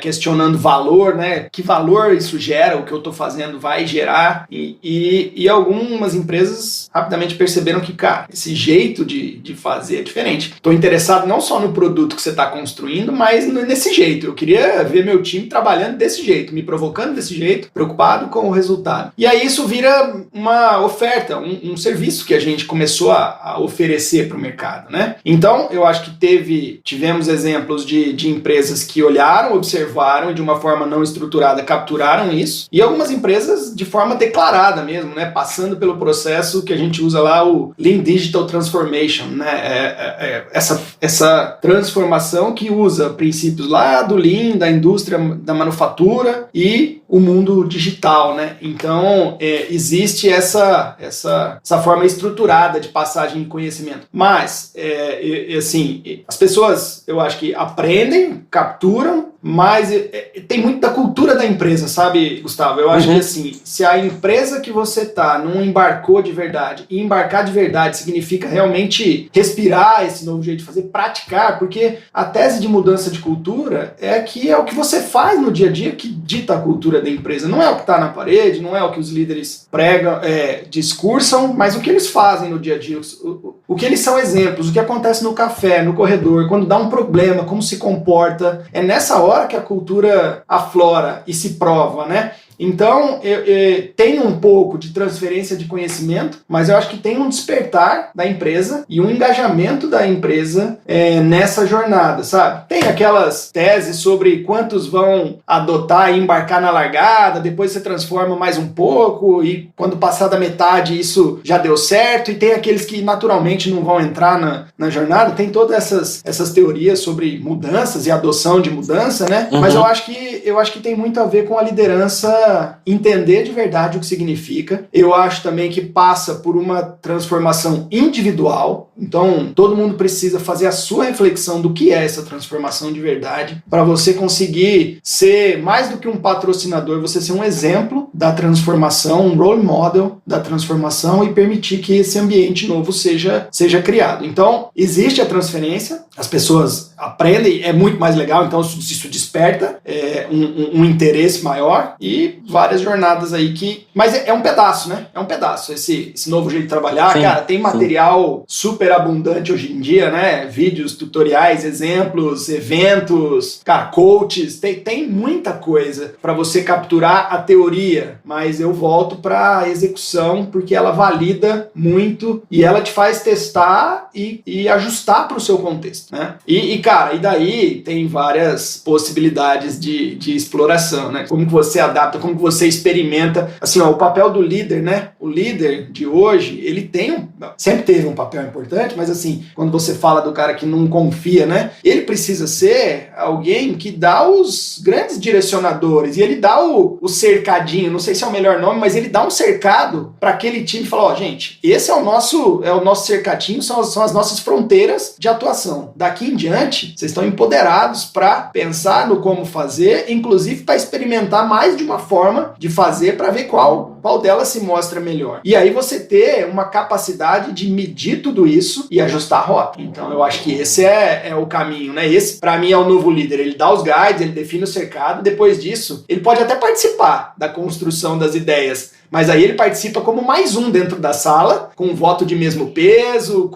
questionando valor, né? Que valor isso gera, o que eu estou fazendo vai gerar, e algumas empresas rapidamente perceberam que, cara, esse jeito de fazer é diferente. Estou interessado não só no produto que você está construindo, mas nesse jeito. Eu queria ver meu time trabalhando desse jeito, me provocando desse jeito, preocupado com o resultado. E aí isso vira uma oferta, um serviço que a gente começou a oferecer para o mercado, né? Então, eu acho que tivemos exemplos de empresas que olharam, observaram e de uma forma não estruturada capturaram isso, e algumas empresas de forma declarada mesmo, né? Passando pelo processo que a gente usa lá, o Lean Digital Transformation, né? Essa transformação que usa princípios lá do Lean, da indústria, da manufatura e o mundo digital, né? Então, existe essa forma estruturada de passagem de conhecimento. Mas, assim, as pessoas, eu acho que aprendem, capturam, mas tem muito da cultura da empresa, sabe, Gustavo? Eu acho que, assim, se a empresa que você tá não embarcou de verdade, e embarcar de verdade significa realmente respirar esse novo jeito de fazer, praticar, porque a tese de mudança de cultura é o que você faz no dia a dia que dita a cultura da empresa. Não é o que está na parede, não é o que os líderes pregam, discursam, mas o que eles fazem no dia a dia, o que eles são exemplos, o que acontece no café, no corredor, quando dá um problema, como se comporta. É nessa hora que a cultura aflora e se prova, né? Então, tem um pouco de transferência de conhecimento, mas eu acho que tem um despertar da empresa e um engajamento da empresa nessa jornada, sabe? Tem aquelas teses sobre quantos vão adotar e embarcar na largada, depois você transforma mais um pouco e quando passar da metade isso já deu certo, e tem aqueles que naturalmente não vão entrar na jornada. Tem todas essas teorias sobre mudanças e adoção de mudança, né? Mas eu acho que tem muito a ver com a liderança entender de verdade o que significa. Eu acho também que passa por uma transformação individual. Então, todo mundo precisa fazer a sua reflexão do que é essa transformação de verdade, para você conseguir ser mais do que um patrocinador, você ser um exemplo da transformação, um role model da transformação e permitir que esse ambiente novo seja criado. Então, existe a transferência, as pessoas aprendem, é muito mais legal, então isso desperta um interesse maior e várias jornadas aí mas é um pedaço, né? É um pedaço esse novo jeito de trabalhar. Sim, cara, tem material super abundante hoje em dia, né? Vídeos, tutoriais, exemplos, eventos, cara, coaches, tem muita coisa para você capturar a teoria, mas eu volto para a execução porque ela valida muito e ela te faz testar e ajustar para o seu contexto, né? Cara, e daí tem várias possibilidades de exploração, né? Como que você adapta, como que você experimenta, assim, ó, o papel do líder, né? O líder de hoje, ele sempre teve um papel importante, mas assim, quando você fala do cara que não confia, né? Ele precisa ser alguém que dá os grandes direcionadores e ele dá o cercadinho, não sei se é o melhor nome, mas ele dá um cercado para aquele time e fala, ó, gente, esse é o nosso cercadinho, são as nossas fronteiras de atuação. Daqui em diante, vocês estão empoderados para pensar no como fazer, inclusive para experimentar mais de uma forma de fazer para ver qual delas se mostra melhor. E aí você ter uma capacidade de medir tudo isso e ajustar a rota. Então eu acho que esse é o caminho, né? Esse, para mim, é o novo líder. Ele dá os guides, ele define o cercado, depois disso, ele pode até participar da construção das ideias, mas aí ele participa como mais um dentro da sala, com um voto de mesmo peso,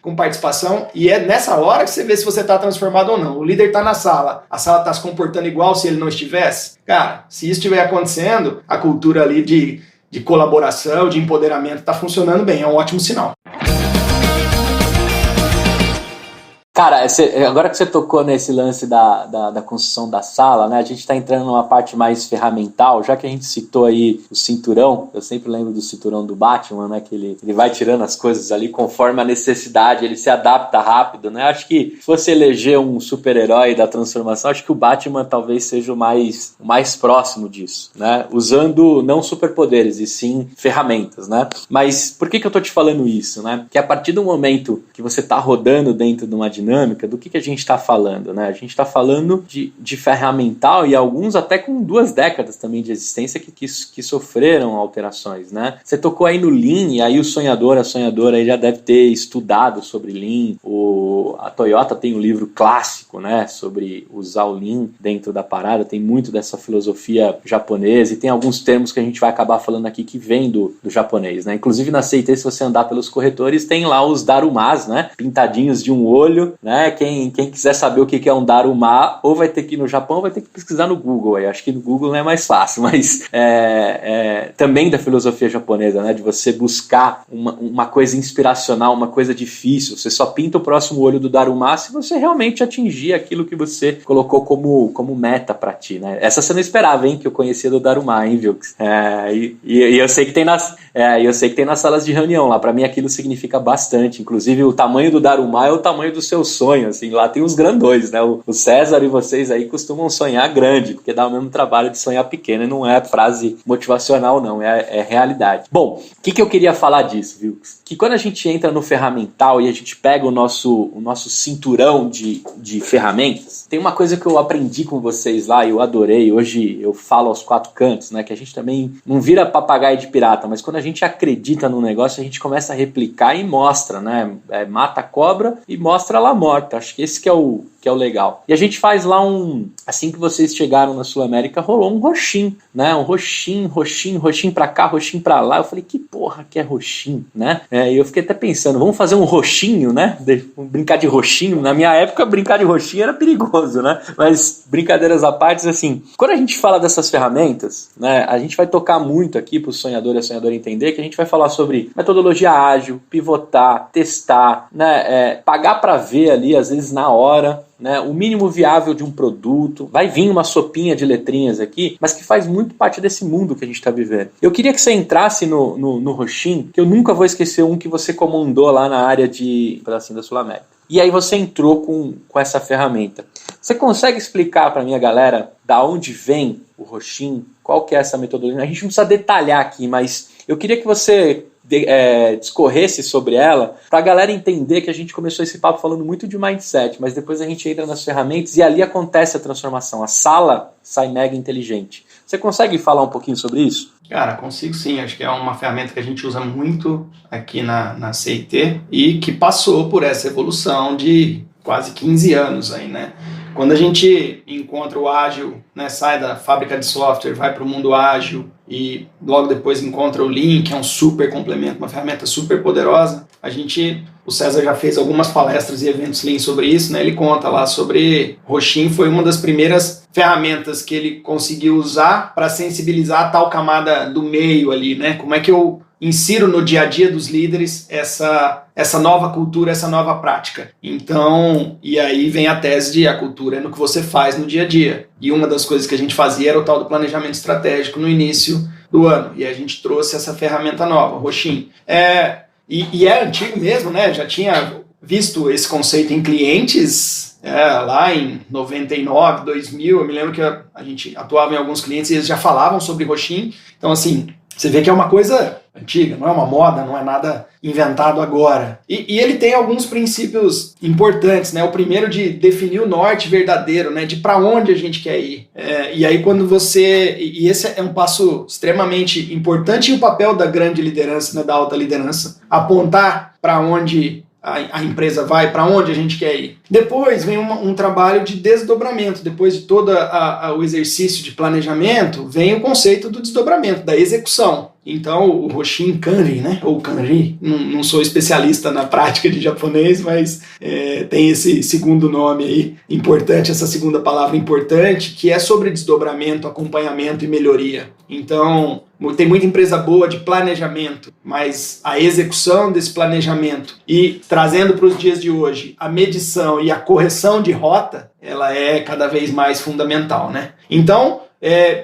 com participação, e é nessa hora que você vê se você está transformado ou não. O líder está na sala, a sala está se comportando igual se ele não estivesse? Cara, se isso estiver acontecendo, a cultura ali de colaboração, de empoderamento está funcionando bem, é um ótimo sinal. Cara, agora que você tocou nesse lance da construção da sala, né? A gente tá entrando numa parte mais ferramental, já que a gente citou aí o cinturão. Eu sempre lembro do cinturão do Batman, né? Que ele vai tirando as coisas ali conforme a necessidade, ele se adapta rápido, né? Acho que se fosse eleger um super-herói da transformação, acho que o Batman talvez seja o mais próximo disso, né? Usando não superpoderes, e sim ferramentas, né? Mas por que eu tô te falando isso, né? Que a partir do momento que você tá rodando dentro de uma dinâmica, do que a gente está falando, né? A gente está falando de ferramental e alguns até com 2 décadas também de existência que sofreram alterações, né? Você tocou aí no Lean, e aí a sonhadora aí já deve ter estudado sobre Lean. A Toyota tem um livro clássico, né? Sobre usar o Lean dentro da parada, tem muito dessa filosofia japonesa e tem alguns termos que a gente vai acabar falando aqui que vem do japonês, né? Inclusive na CT, se você andar pelos corretores, tem lá os darumas, né? Pintadinhos de um olho né? Quem quiser saber o que é um Daruma, ou vai ter que ir no Japão, ou vai ter que pesquisar no Google. Aí acho que no Google não é mais fácil, mas também da filosofia japonesa, né? De você buscar uma coisa inspiracional, uma coisa difícil. Você só pinta o próximo olho do Daruma se você realmente atingir aquilo que você colocou como meta pra ti, né? Essa você não esperava, hein? Que eu conhecia do Daruma, hein, Vilks? E eu sei que tem nas salas de reunião lá. Pra mim aquilo significa bastante. Inclusive o tamanho do Daruma é o tamanho do seu sonho, assim. Lá tem os grandões, né? O César e vocês aí costumam sonhar grande, porque dá o mesmo trabalho de sonhar pequeno, e não é frase motivacional, não, é realidade. Bom, o que eu queria falar disso, Vilks? Que quando a gente entra no ferramental e a gente pega o nosso cinturão de ferramentas, tem uma coisa que eu aprendi com vocês lá e eu adorei, hoje eu falo aos 4 cantos, né, que a gente também não vira papagaio de pirata, mas quando a gente acredita no negócio, a gente começa a replicar e mostra, né, mata a cobra e mostra ela morta. Acho que esse que é o legal. E a gente faz lá assim que vocês chegaram na Sul América, rolou um roxinho, né? Um roxinho pra cá, roxinho pra lá. Eu falei, que porra que é roxinho, né? E eu fiquei até pensando, vamos fazer um roxinho, né? Brincar de roxinho. Na minha época, brincar de roxinho era perigoso, né? Mas, brincadeiras à parte, assim, quando a gente fala dessas ferramentas, né? A gente vai tocar muito aqui pro sonhador e a sonhadora entender que a gente vai falar sobre metodologia ágil, pivotar, testar, né? Pagar pra ver ali, às vezes na hora, né, o mínimo viável de um produto. Vai vir uma sopinha de letrinhas aqui, mas que faz muito parte desse mundo que a gente está vivendo. Eu queria que você entrasse no Roxin, que eu nunca vou esquecer um que você comandou lá na área de pedacinho da Sul América. E aí você entrou com essa ferramenta. Você consegue explicar para minha galera da onde vem o Roxin? Qual que é essa metodologia? A gente não precisa detalhar aqui, mas eu queria que você discorresse sobre ela, para a galera entender que a gente começou esse papo falando muito de mindset, mas depois a gente entra nas ferramentas e ali acontece a transformação. A sala sai mega inteligente. Você consegue falar um pouquinho sobre isso? Cara, consigo sim. Acho que é uma ferramenta que a gente usa muito aqui na CIT e que passou por essa evolução de quase 15 anos aí, né? Quando a gente encontra o ágil, né, sai da fábrica de software, vai para o mundo ágil e logo depois encontra o Lean, que é um super complemento, uma ferramenta super poderosa. O César já fez algumas palestras e eventos Lean sobre isso, né? Ele conta lá sobre Roxin, foi uma das primeiras ferramentas que ele conseguiu usar para sensibilizar a tal camada do meio ali, né? Como é que eu insiro no dia a dia dos líderes essa nova cultura, essa nova prática. Então, e aí vem a tese de a cultura é no que você faz no dia a dia. E uma das coisas que a gente fazia era o tal do planejamento estratégico no início do ano. E a gente trouxe essa ferramenta nova, Roxin. E é antigo mesmo, né? Já tinha visto esse conceito em clientes lá em 99, 2000. Eu me lembro que a gente atuava em alguns clientes e eles já falavam sobre Roxin. Então, assim, você vê que é uma coisa antiga, não é uma moda, não é nada inventado agora. E ele tem alguns princípios importantes, né? O primeiro de definir o norte verdadeiro, né? De para onde a gente quer ir. E aí quando e esse é um passo extremamente importante, e o papel da grande liderança, né? Da alta liderança, apontar para onde a empresa vai, para onde a gente quer ir. Depois vem um trabalho de desdobramento. Depois de todo o exercício de planejamento, vem o conceito do desdobramento, da execução. Então, o Roxin Kanri, né? Ou Kanri, não sou especialista na prática de japonês, mas tem esse segundo nome aí importante, essa segunda palavra importante, que é sobre desdobramento, acompanhamento e melhoria. Então, tem muita empresa boa de planejamento, mas a execução desse planejamento e trazendo para os dias de hoje a medição e a correção de rota, ela é cada vez mais fundamental, né? Então,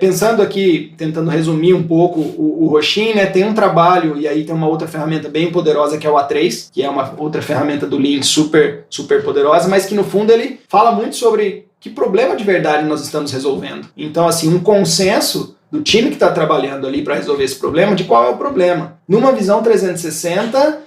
pensando aqui, tentando resumir um pouco o Roxin, né, tem um trabalho, e aí tem uma outra ferramenta bem poderosa que é o A3, que é uma outra ferramenta do Lean super, super poderosa, mas que no fundo ele fala muito sobre que problema de verdade nós estamos resolvendo. Então, assim, um consenso do time que está trabalhando ali para resolver esse problema, de qual é o problema. Numa visão 360,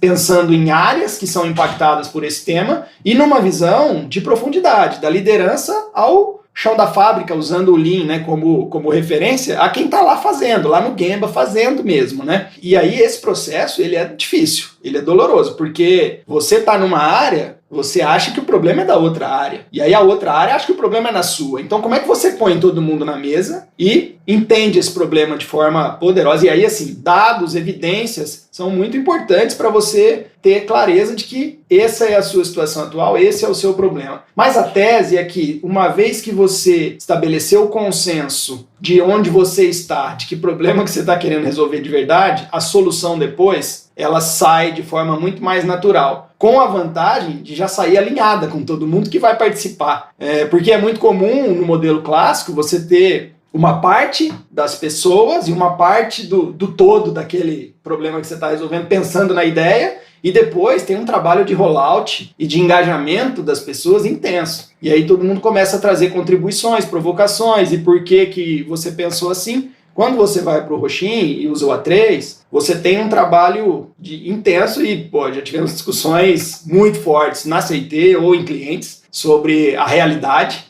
pensando em áreas que são impactadas por esse tema, e numa visão de profundidade, da liderança ao chão da fábrica, usando o Lean, né, como referência a quem está lá fazendo, lá no Gemba fazendo mesmo, né? E aí esse processo, ele é difícil. Ele é doloroso, porque você tá numa área, você acha que o problema é da outra área. E aí a outra área acha que o problema é na sua. Então como é que você põe todo mundo na mesa e entende esse problema de forma poderosa? E aí, assim, dados, evidências são muito importantes para você ter clareza de que essa é a sua situação atual, esse é o seu problema. Mas a tese é que, uma vez que você estabeleceu o consenso de onde você está, de que problema que você está querendo resolver de verdade, a solução depois, ela sai de forma muito mais natural, com a vantagem de já sair alinhada com todo mundo que vai participar. Porque é muito comum no modelo clássico você ter uma parte das pessoas e uma parte do todo daquele problema que você está resolvendo, pensando na ideia, e depois tem um trabalho de rollout e de engajamento das pessoas intenso. E aí todo mundo começa a trazer contribuições, provocações, e por que você pensou assim. Quando você vai para o Roxin e usa o A3, você tem um trabalho intenso e já tivemos discussões muito fortes na CIT ou em clientes sobre a realidade.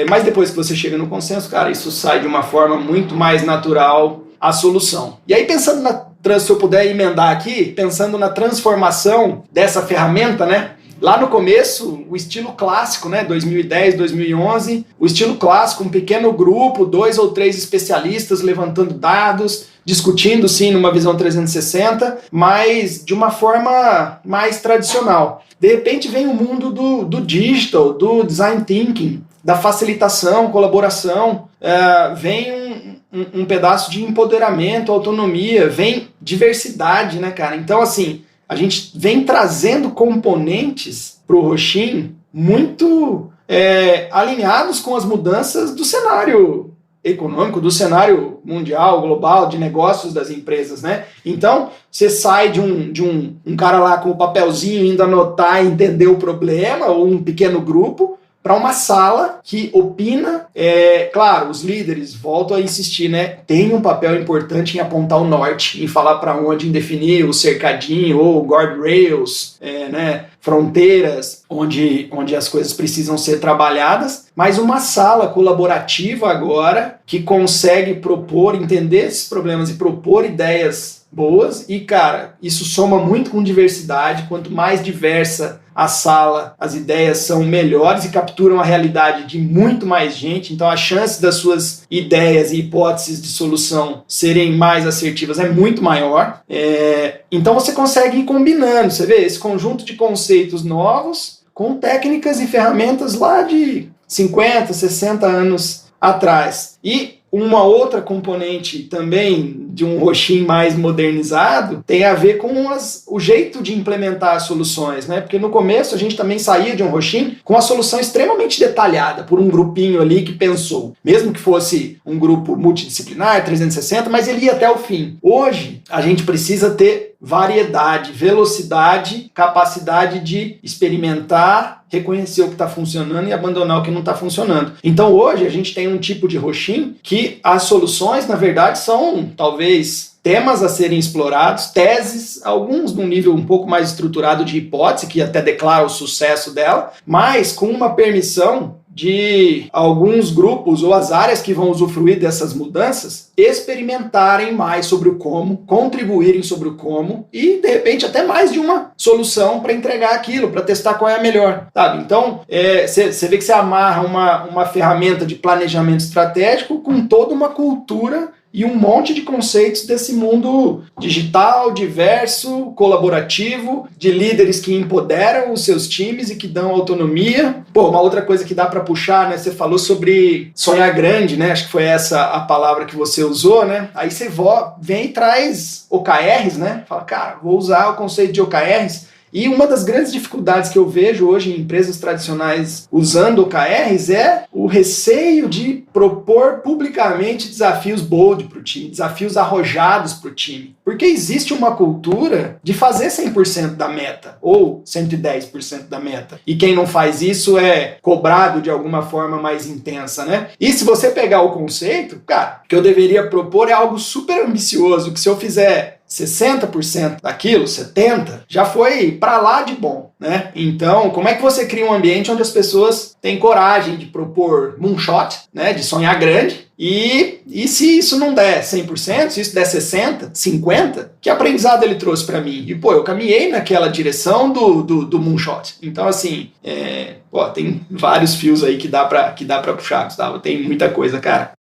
Mas depois que você chega no consenso, cara, isso sai de uma forma muito mais natural a solução. E aí pensando se eu puder emendar aqui, pensando na transformação dessa ferramenta, né? Lá no começo, o estilo clássico, né, 2010, 2011, o estilo clássico, um pequeno grupo, 2 ou 3 especialistas levantando dados, discutindo sim numa visão 360, mas de uma forma mais tradicional. De repente vem o mundo do digital, do design thinking, da facilitação, colaboração, vem um pedaço de empoderamento, autonomia, vem diversidade, né, cara? Então, assim, a gente vem trazendo componentes para o Roxin muito alinhados com as mudanças do cenário econômico, do cenário mundial, global, de negócios das empresas, né? Então, você sai de um cara lá com o papelzinho indo anotar e entender o problema, ou um pequeno grupo, para uma sala que opina. Claro, os líderes, volto a insistir, né, tem um papel importante em apontar o norte, em falar para onde, em definir o cercadinho ou guardrails, né, fronteiras onde as coisas precisam ser trabalhadas, mas uma sala colaborativa agora que consegue propor, entender esses problemas e propor ideias boas. E, cara, isso soma muito com diversidade. Quanto mais diversa a sala, as ideias são melhores e capturam a realidade de muito mais gente. Então a chance das suas ideias e hipóteses de solução serem mais assertivas é muito maior. Então você consegue ir combinando, você vê, esse conjunto de conceitos novos com técnicas e ferramentas lá de 50, 60 anos atrás. E uma outra componente também de um Roxin mais modernizado tem a ver com o jeito de implementar as soluções, né? Porque no começo a gente também saía de um Roxin com a solução extremamente detalhada por um grupinho ali que pensou. Mesmo que fosse um grupo multidisciplinar, 360, mas ele ia até o fim. Hoje a gente precisa ter variedade, velocidade, capacidade de experimentar, reconhecer o que está funcionando e abandonar o que não está funcionando. Então hoje a gente tem um tipo de Roxin que as soluções, na verdade, são talvez temas a serem explorados, teses, alguns num nível um pouco mais estruturado de hipótese, que até declara o sucesso dela, mas com uma permissão de alguns grupos ou as áreas que vão usufruir dessas mudanças experimentarem mais sobre o como, contribuírem sobre o como e, de repente, até mais de uma solução para entregar aquilo, para testar qual é a melhor, sabe? Então, você vê que você amarra uma ferramenta de planejamento estratégico com toda uma cultura e um monte de conceitos desse mundo digital, diverso, colaborativo, de líderes que empoderam os seus times e que dão autonomia. Uma outra coisa que dá para puxar, né? Você falou sobre sonhar grande, né? Acho que foi essa a palavra que você usou, né? Aí você vem e traz OKRs, né? Fala, cara, vou usar o conceito de OKRs. E uma das grandes dificuldades que eu vejo hoje em empresas tradicionais usando OKRs é o receio de propor publicamente desafios bold para o time, desafios arrojados para o time. Porque existe uma cultura de fazer 100% da meta, ou 110% da meta. E quem não faz isso é cobrado de alguma forma mais intensa, né? E se você pegar o conceito, cara, o que eu deveria propor é algo super ambicioso, que se eu fizer 60% daquilo, 70%, já foi para lá de bom, né? Então, como é que você cria um ambiente onde as pessoas têm coragem de propor moonshot, né? De sonhar grande E se isso não der 100%, se isso der 60%, 50%, que aprendizado ele trouxe para mim? E, eu caminhei naquela direção do moonshot. Então, assim, tem vários fios aí que dá pra puxar, Gustavo. Tem muita coisa, cara.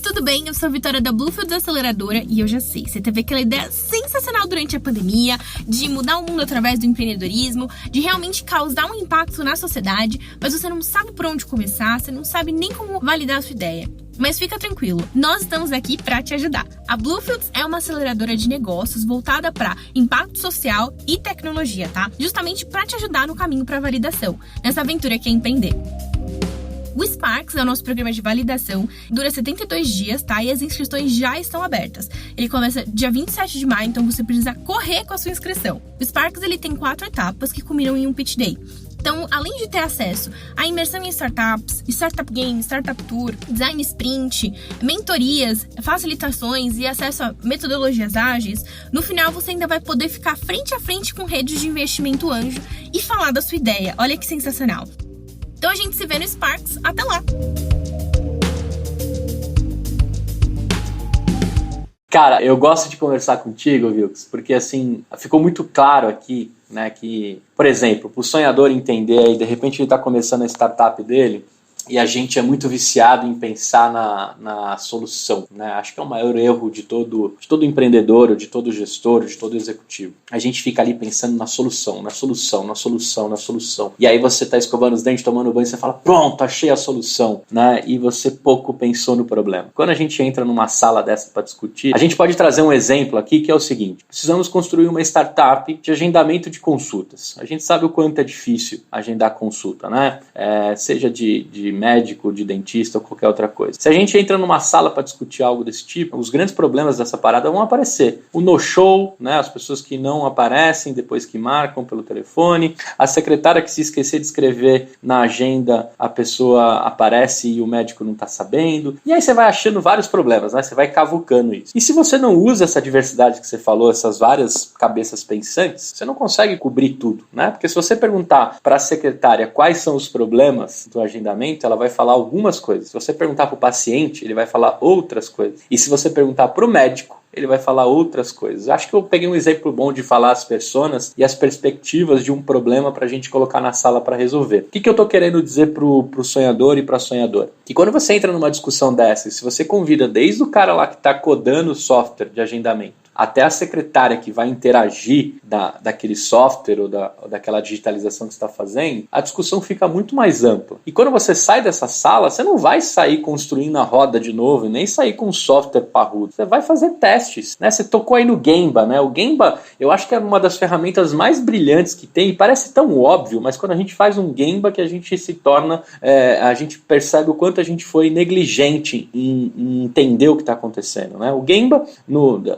Tudo bem? Eu sou a Vitória da Bluefields Aceleradora e eu já sei, você teve aquela ideia sensacional durante a pandemia de mudar o mundo através do empreendedorismo, de realmente causar um impacto na sociedade, mas você não sabe por onde começar, você não sabe nem como validar a sua ideia. Mas fica tranquilo, nós estamos aqui para te ajudar. A Bluefields é uma aceleradora de negócios voltada para impacto social e tecnologia, tá? Justamente para te ajudar no caminho para validação, nessa aventura que é empreender. O Sparks é o nosso programa de validação, dura 72 dias, tá? E as inscrições já estão abertas. Ele começa dia 27 de maio, então você precisa correr com a sua inscrição. O Sparks, ele tem 4 etapas que culminam em um pitch day. Então, além de ter acesso à imersão em startups, startup game, startup tour, design sprint, mentorias, facilitações e acesso a metodologias ágeis, no final você ainda vai poder ficar frente a frente com redes de investimento anjo e falar da sua ideia. Olha que sensacional! Então a gente se vê no Sparks. Até lá! Cara, eu gosto de conversar contigo, Wilkes, porque assim, ficou muito claro aqui, né, que, por exemplo, para o sonhador entender aí, de repente ele está começando a startup dele, e a gente é muito viciado em pensar na solução, né? Acho que é o maior erro de todo empreendedor, de todo gestor, de todo executivo. A gente fica ali pensando na solução. E aí você está escovando os dentes, tomando banho, e você fala, pronto, achei a solução, né? E você pouco pensou no problema. Quando a gente entra numa sala dessa para discutir, a gente pode trazer um exemplo aqui que é o seguinte: precisamos construir uma startup de agendamento de consultas. A gente sabe o quanto é difícil agendar consulta, né? Seja de médico, de dentista ou qualquer outra coisa. Se a gente entra numa sala para discutir algo desse tipo, os grandes problemas dessa parada vão aparecer. O no-show, né, as pessoas que não aparecem depois que marcam pelo telefone, a secretária que se esquecer de escrever na agenda, a pessoa aparece e o médico não está sabendo. E aí você vai achando vários problemas, né? Você vai cavucando isso. E se você não usa essa diversidade que você falou, essas várias cabeças pensantes, você não consegue cobrir tudo, né? Porque se você perguntar para a secretária quais são os problemas do agendamento, ela vai falar algumas coisas. Se você perguntar para o paciente, ele vai falar outras coisas. E se você perguntar para o médico, ele vai falar outras coisas. Acho que eu peguei um exemplo bom de falar as personas e as perspectivas de um problema para a gente colocar na sala para resolver. O que eu estou querendo dizer pro sonhador e para a sonhadora? Que quando você entra numa discussão dessa, se você convida desde o cara lá que está codando o software de agendamento, até a secretária que vai interagir daquele software ou daquela digitalização que você está fazendo, a discussão fica muito mais ampla. E quando você sai dessa sala, você não vai sair construindo a roda de novo e nem sair com um software parrudo. Você vai fazer testes, né? Você tocou aí no Gemba, né? O Gemba, eu acho que é uma das ferramentas mais brilhantes que tem, e parece tão óbvio, mas quando a gente faz um Gemba que a gente se torna, a gente percebe o quanto a gente foi negligente em entender o que está acontecendo, né? O Gemba,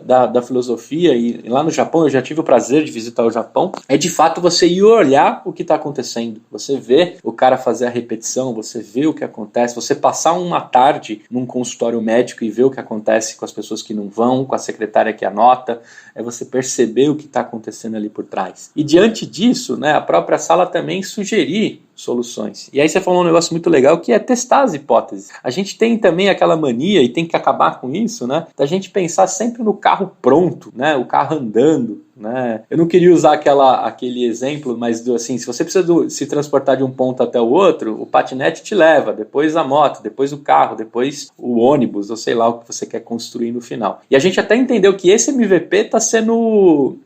da filosofia, e lá no Japão, eu já tive o prazer de visitar o Japão, é de fato você ir olhar o que está acontecendo, você vê o cara fazer a repetição, você vê o que acontece, você passar uma tarde num consultório médico e ver o que acontece com as pessoas que não vão, com a secretária que anota, é você perceber o que está acontecendo ali por trás. E diante disso, né, a própria sala também sugerir soluções. E aí você falou um negócio muito legal que é testar as hipóteses. A gente tem também aquela mania, e tem que acabar com isso, né, da gente pensar sempre no carro pronto, né, o carro andando, né? Eu não queria usar aquele exemplo, mas assim, se você precisa se transportar de um ponto até o outro, o patinete te leva, depois a moto, depois o carro, depois o ônibus, ou sei lá o que você quer construir no final. E a gente até entendeu que esse MVP está sendo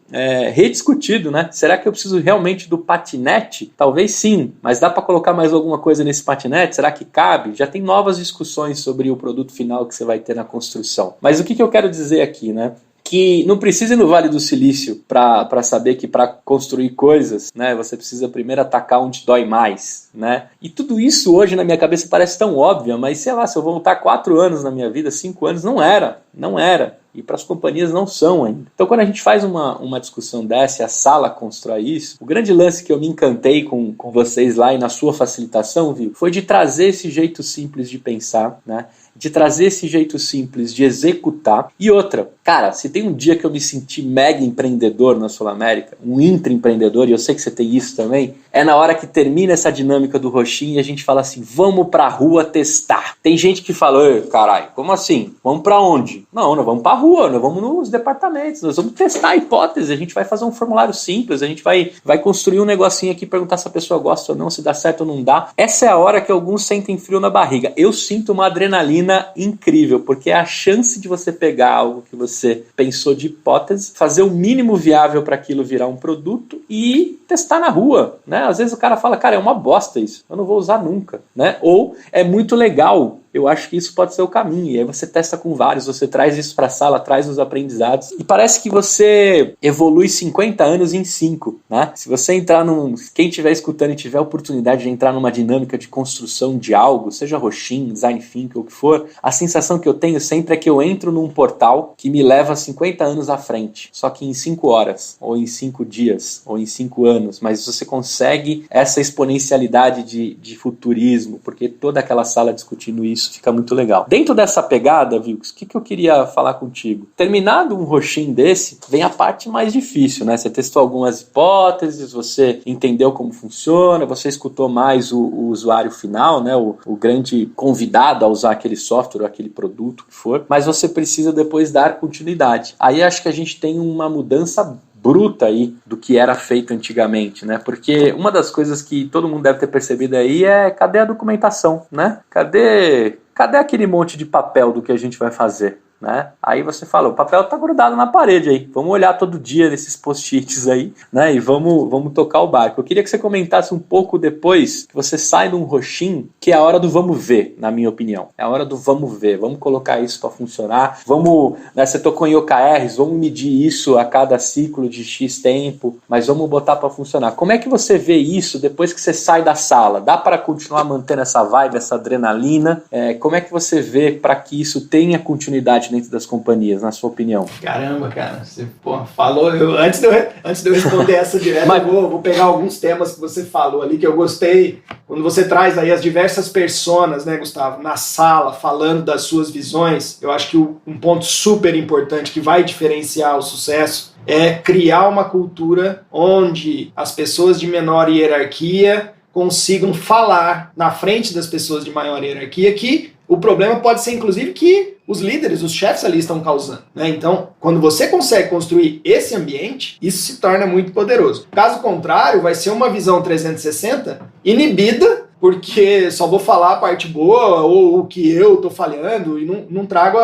rediscutido, né? Será que eu preciso realmente do patinete? Talvez sim, mas dá para colocar mais alguma coisa nesse patinete? Será que cabe? Já tem novas discussões sobre o produto final que você vai ter na construção. Mas o que eu quero dizer aqui, né? Que não precisa ir no Vale do Silício para saber que para construir coisas, né, você precisa primeiro atacar onde dói mais, né? E tudo isso hoje na minha cabeça parece tão óbvio, mas sei lá, se eu voltar 4 anos na minha vida, 5 anos, não era. e para as companhias não são ainda. Então quando a gente faz uma discussão dessa e a sala constrói isso, o grande lance que eu me encantei com vocês lá e na sua facilitação, viu, foi de trazer esse jeito simples de pensar, né? De trazer esse jeito simples de executar. E outra, cara, se tem um dia que eu me senti mega empreendedor na Sul América, um intraempreendedor, e eu sei que você tem isso também, é na hora que termina essa dinâmica do roxinho e a gente fala assim, vamos pra rua testar. Tem gente que fala, caralho, como assim? Vamos pra onde? Não, nós vamos pra rua, nós vamos nos departamentos, nós vamos testar a hipótese, a gente vai fazer um formulário simples, a gente vai construir um negocinho aqui, perguntar se a pessoa gosta ou não, se dá certo ou não dá. Essa é a hora que alguns sentem frio na barriga. Eu sinto uma adrenalina incrível, porque é a chance de você pegar algo que você pensou de hipótese, fazer o mínimo viável para aquilo virar um produto e testar na rua, né? Às vezes o cara fala, cara, é uma bosta isso, eu não vou usar nunca, né? Ou é muito legal, eu acho que isso pode ser o caminho, e aí você testa com vários, você traz isso para a sala, traz os aprendizados, e parece que você evolui 50 anos em 5, né? Se você entrar quem estiver escutando e tiver a oportunidade de entrar numa dinâmica de construção de algo, seja Roxin, Design Thinking, ou o que for, a sensação que eu tenho sempre é que eu entro num portal que me leva 50 anos à frente, só que em 5 horas, ou em 5 dias, ou em 5 anos, mas você consegue essa exponencialidade de futurismo, porque toda aquela sala discutindo isso fica muito legal. Dentro dessa pegada, Vilks, o que eu queria falar contigo? Terminado um roxinho desse, vem a parte mais difícil, né? Você testou algumas hipóteses, você entendeu como funciona, você escutou mais o usuário final, né? O grande convidado a usar aquele software ou aquele produto que for, mas você precisa depois dar continuidade. Aí acho que a gente tem uma mudança bruta aí do que era feito antigamente, né? Porque uma das coisas que todo mundo deve ter percebido aí é cadê a documentação, né? Cadê aquele monte de papel do que a gente vai fazer? Né? Aí você fala, o papel tá grudado na parede aí, vamos olhar todo dia nesses post-its aí, né? E vamos tocar o barco. Eu queria que você comentasse um pouco depois que você sai de um roxinho, que é a hora do vamos ver, na minha opinião. É a hora do vamos ver, vamos colocar isso para funcionar, vamos, né, você tocou em OKRs, vamos medir isso a cada ciclo de X tempo, mas vamos botar para funcionar. Como é que você vê isso depois que você sai da sala? Dá para continuar mantendo essa vibe, essa adrenalina? Como é que você vê para que isso tenha continuidade dentro das companhias, na sua opinião? Caramba, cara, você falou, antes de eu responder essa direto, mas eu vou pegar alguns temas que você falou ali, que eu gostei, quando você traz aí as diversas personas, né, Gustavo, na sala, falando das suas visões. Eu acho que um ponto super importante que vai diferenciar o sucesso é criar uma cultura onde as pessoas de menor hierarquia consigam falar na frente das pessoas de maior hierarquia, que o problema pode ser, inclusive, que os líderes, os chefes ali estão causando, né? Então, quando você consegue construir esse ambiente, isso se torna muito poderoso. Caso contrário, vai ser uma visão 360 inibida, porque só vou falar a parte boa ou o que eu estou falhando e não trago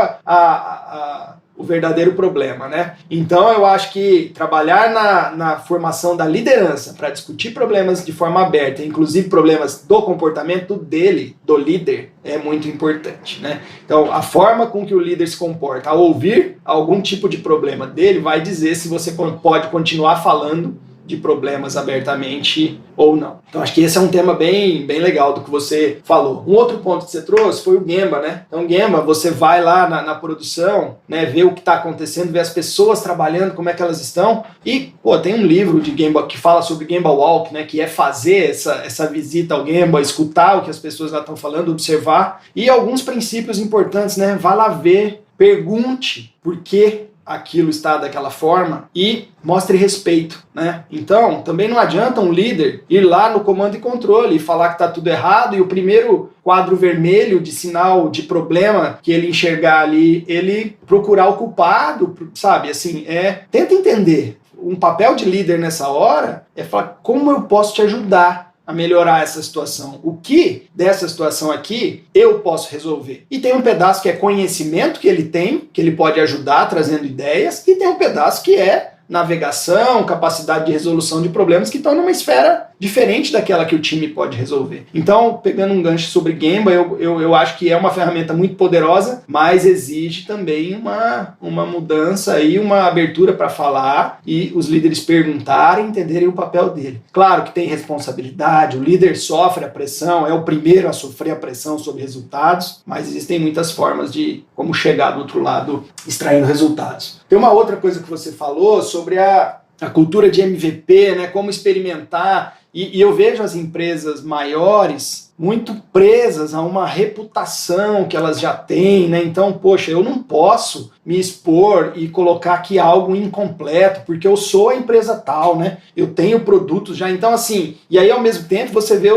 o verdadeiro problema, né? Então eu acho que trabalhar na formação da liderança para discutir problemas de forma aberta, inclusive problemas do comportamento do líder, é muito importante, né? Então a forma com que o líder se comporta ao ouvir algum tipo de problema dele vai dizer se você pode continuar falando de problemas abertamente ou não. Então acho que esse é um tema bem legal do que você falou. Um outro ponto que você trouxe foi o Gemba, né? Então Gemba, você vai lá na produção, né, ver o que está acontecendo, ver as pessoas trabalhando, como é que elas estão, e tem um livro de Gemba que fala sobre Gemba Walk, né, que é fazer essa visita ao Gemba, escutar o que as pessoas lá estão falando, observar, e alguns princípios importantes, né? Vá lá ver, pergunte por que aquilo está daquela forma e mostre respeito, né? Então, também não adianta um líder ir lá no comando e controle e falar que está tudo errado e o primeiro quadro vermelho de sinal de problema que ele enxergar ali, ele procurar o culpado, sabe? Assim, tenta entender. Um papel de líder nessa hora é falar como eu posso te ajudar a melhorar essa situação. O que dessa situação aqui eu posso resolver? E tem um pedaço que é conhecimento que ele tem, que ele pode ajudar trazendo ideias, e tem um pedaço que é navegação, capacidade de resolução de problemas que estão numa esfera diferente daquela que o time pode resolver. Então, pegando um gancho sobre Gemba, eu acho que é uma ferramenta muito poderosa, mas exige também uma mudança e uma abertura para falar e os líderes perguntarem, entenderem o papel dele. Claro que tem responsabilidade, o líder sofre a pressão, é o primeiro a sofrer a pressão sobre resultados, mas existem muitas formas de como chegar do outro lado extraindo resultados. Tem uma outra coisa que você falou sobre a cultura de MVP, né, como experimentar, e eu vejo as empresas maiores muito presas a uma reputação que elas já têm, né? Então, poxa, eu não posso me expor e colocar aqui algo incompleto, porque eu sou a empresa tal, né? Eu tenho produtos já, então assim, e aí ao mesmo tempo você vê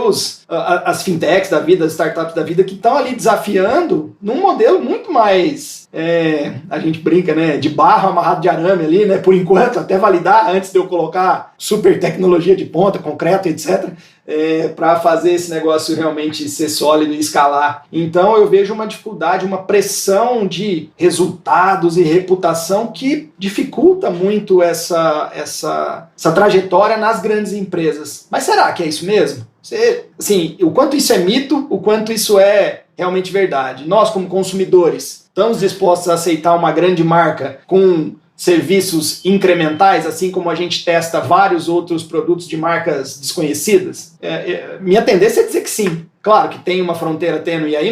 as fintechs da vida, as startups da vida que estão ali desafiando num modelo muito mais, a gente brinca, né, de barro amarrado de arame ali, né, por enquanto, até validar antes de eu colocar super tecnologia de ponta, concreto, etc., para fazer esse negócio realmente ser sólido e escalar. Então eu vejo uma dificuldade, uma pressão de resultados e reputação que dificulta muito essa trajetória nas grandes empresas. Mas será que é isso mesmo? Assim, o quanto isso é mito, o quanto isso é realmente verdade? Nós, como consumidores, estamos dispostos a aceitar uma grande marca com serviços incrementais, assim como a gente testa vários outros produtos de marcas desconhecidas? Minha tendência é dizer que sim. Claro que tem uma fronteira tênue aí,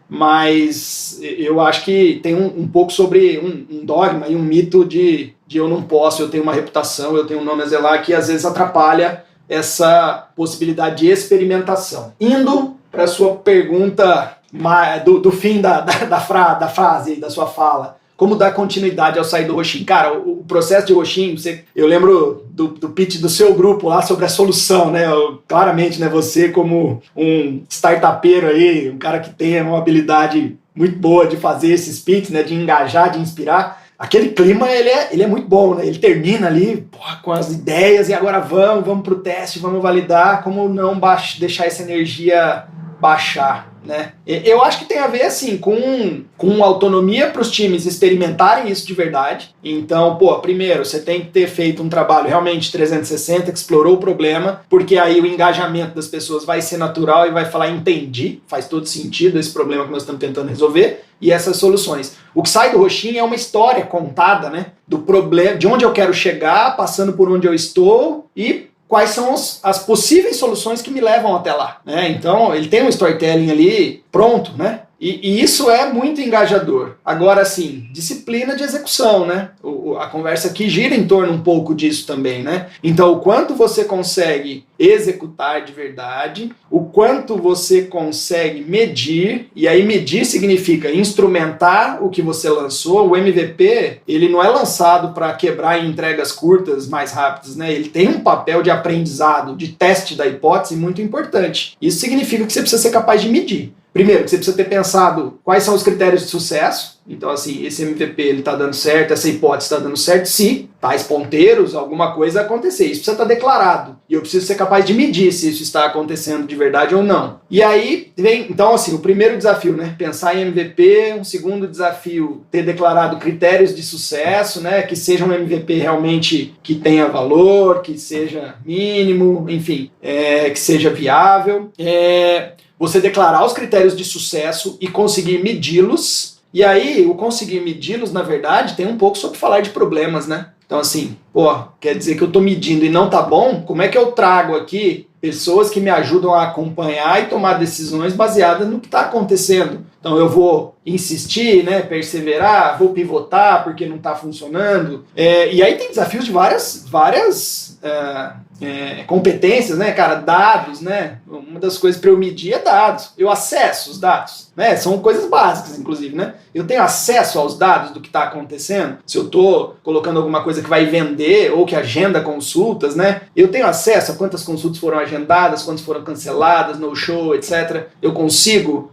mas eu acho que tem um pouco sobre um dogma e um mito de eu não posso, eu tenho uma reputação, eu tenho um nome a zelar, que às vezes atrapalha essa possibilidade de experimentação. Indo para a sua pergunta do fim da frase, da sua fala, como dar continuidade ao sair do Roxin? Cara, o processo de Roxin, eu lembro do pitch do seu grupo lá sobre a solução, né? Claramente, né, você como um startupeiro aí, um cara que tem uma habilidade muito boa de fazer esses pitches, né, de engajar, de inspirar, aquele clima, ele é muito bom, né? Ele termina ali com as ideias e agora vamos pro teste, vamos validar, como não deixar essa energia baixar, né? Eu acho que tem a ver assim com autonomia para os times experimentarem isso de verdade. Então, primeiro você tem que ter feito um trabalho realmente 360, que explorou o problema, porque aí o engajamento das pessoas vai ser natural e vai falar, entendi, faz todo sentido esse problema que nós estamos tentando resolver e essas soluções. O que sai do Roxin é uma história contada, né, do problema, de onde eu quero chegar, passando por onde eu estou e quais são as possíveis soluções que me levam até lá, né? Então, ele tem um storytelling ali pronto, né? E isso é muito engajador. Agora, assim, disciplina de execução, né? A conversa aqui gira em torno um pouco disso também, né? Então, o quanto você consegue executar de verdade, o quanto você consegue medir, e aí medir significa instrumentar o que você lançou. O MVP, ele não é lançado para quebrar em entregas curtas, mais rápidas, né? Ele tem um papel de aprendizado, de teste da hipótese muito importante. Isso significa que você precisa ser capaz de medir. Primeiro, que você precisa ter pensado quais são os critérios de sucesso. Então, assim, esse MVP ele está dando certo, essa hipótese está dando certo, se tais ponteiros, alguma coisa acontecer. Isso precisa estar declarado. E eu preciso ser capaz de medir se isso está acontecendo de verdade ou não. E aí vem, então, assim, o primeiro desafio, né? Pensar em MVP. Um segundo desafio, ter declarado critérios de sucesso, né? Que seja um MVP realmente que tenha valor, que seja mínimo, enfim, que seja viável. Você declarar os critérios de sucesso e conseguir medi-los. E aí, o conseguir medi-los, na verdade, tem um pouco sobre falar de problemas, né? Então, assim, quer dizer que eu estou medindo e não tá bom? Como é que eu trago aqui pessoas que me ajudam a acompanhar e tomar decisões baseadas no que está acontecendo? Então, eu vou insistir, né, perseverar, vou pivotar porque não está funcionando. E aí tem desafios de várias competências, né, cara? Dados, né? Uma das coisas para eu medir é dados. Eu acesso os dados, né? São coisas básicas, inclusive, né? Eu tenho acesso aos dados do que está acontecendo. Se eu estou colocando alguma coisa que vai vender ou que agenda consultas, né? Eu tenho acesso a quantas consultas foram agendadas, quantas foram canceladas, no show, etc. Eu consigo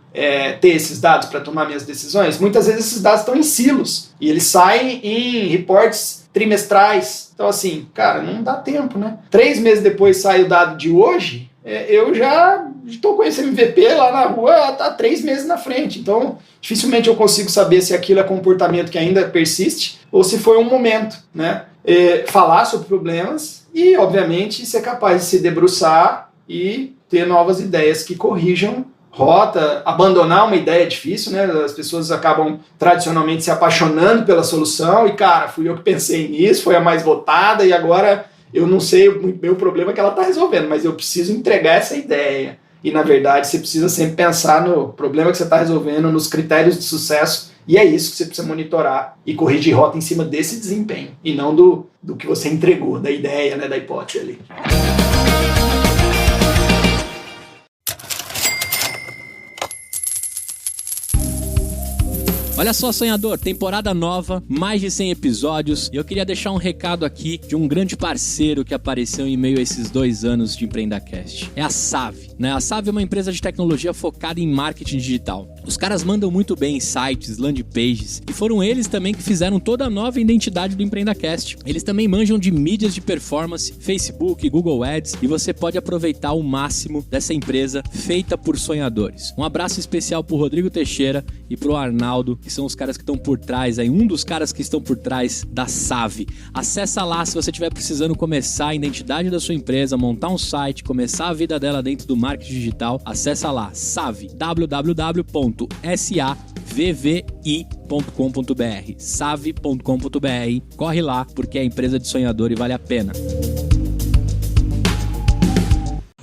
ter esses dados para tomar minhas decisões? Muitas vezes esses dados estão em silos e eles saem em reportes trimestrais. Então, assim, cara, não dá tempo, né? 3 meses depois sai o dado de hoje, eu já estou com esse MVP lá na rua, tá 3 meses na frente. Então, dificilmente eu consigo saber se aquilo é comportamento que ainda persiste ou se foi um momento, né? Falar sobre problemas e, obviamente, ser capaz de se debruçar e ter novas ideias que corrijam rota. Abandonar uma ideia é difícil, né? As pessoas acabam tradicionalmente se apaixonando pela solução e, cara, fui eu que pensei nisso, foi a mais votada e agora eu não sei o meu problema que ela está resolvendo, mas eu preciso entregar essa ideia. E, na verdade, você precisa sempre pensar no problema que você está resolvendo, nos critérios de sucesso, e é isso que você precisa monitorar e corrigir rota em cima desse desempenho, e não do que você entregou, da ideia, né, da hipótese ali. Olha só, sonhador, temporada nova, mais de 100 episódios, e eu queria deixar um recado aqui de um grande parceiro que apareceu em meio a esses 2 anos de EmpreendaCast. É a Save, né? A Save é uma empresa de tecnologia focada em marketing digital. Os caras mandam muito bem em sites, landing pages, e foram eles também que fizeram toda a nova identidade do EmpreendaCast. Eles também manjam de mídias de performance, Facebook, Google Ads, e você pode aproveitar o máximo dessa empresa feita por sonhadores. Um abraço especial pro Rodrigo Teixeira e pro Arnaldo, que são os caras que estão por trás, aí, um dos caras que estão por trás da Save. Acessa lá se você estiver precisando começar a identidade da sua empresa, montar um site, começar a vida dela dentro do marketing digital. Acessa lá, Save, www.savvi.com.br, save.com.br. Corre lá, porque é empresa de sonhador e vale a pena.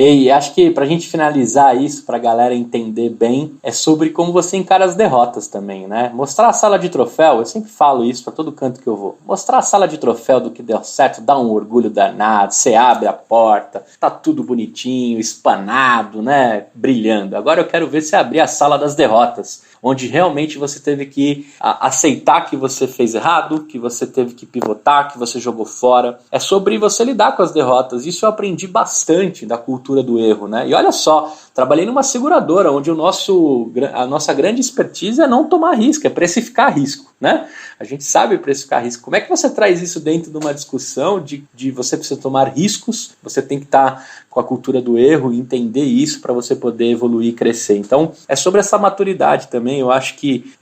E acho que pra gente finalizar isso, pra galera entender bem, é sobre como você encara as derrotas também, né? Mostrar a sala de troféu, eu sempre falo isso pra todo canto que eu vou. Mostrar a sala de troféu do que deu certo dá um orgulho danado, você abre a porta, tá tudo bonitinho, espanado, né? Brilhando. Agora eu quero ver você abrir a sala das derrotas, onde realmente você teve que aceitar que você fez errado, que você teve que pivotar, que você jogou fora. É sobre você lidar com as derrotas. Isso eu aprendi bastante da cultura do erro, né? E olha só, trabalhei numa seguradora, onde a nossa grande expertise é não tomar risco, é precificar risco, né? A gente sabe precificar risco. Como é que você traz isso dentro de uma discussão de você precisa tomar riscos, você tem que estar com a cultura do erro e entender isso para você poder evoluir e crescer. Então, é sobre essa maturidade também. Eu acho que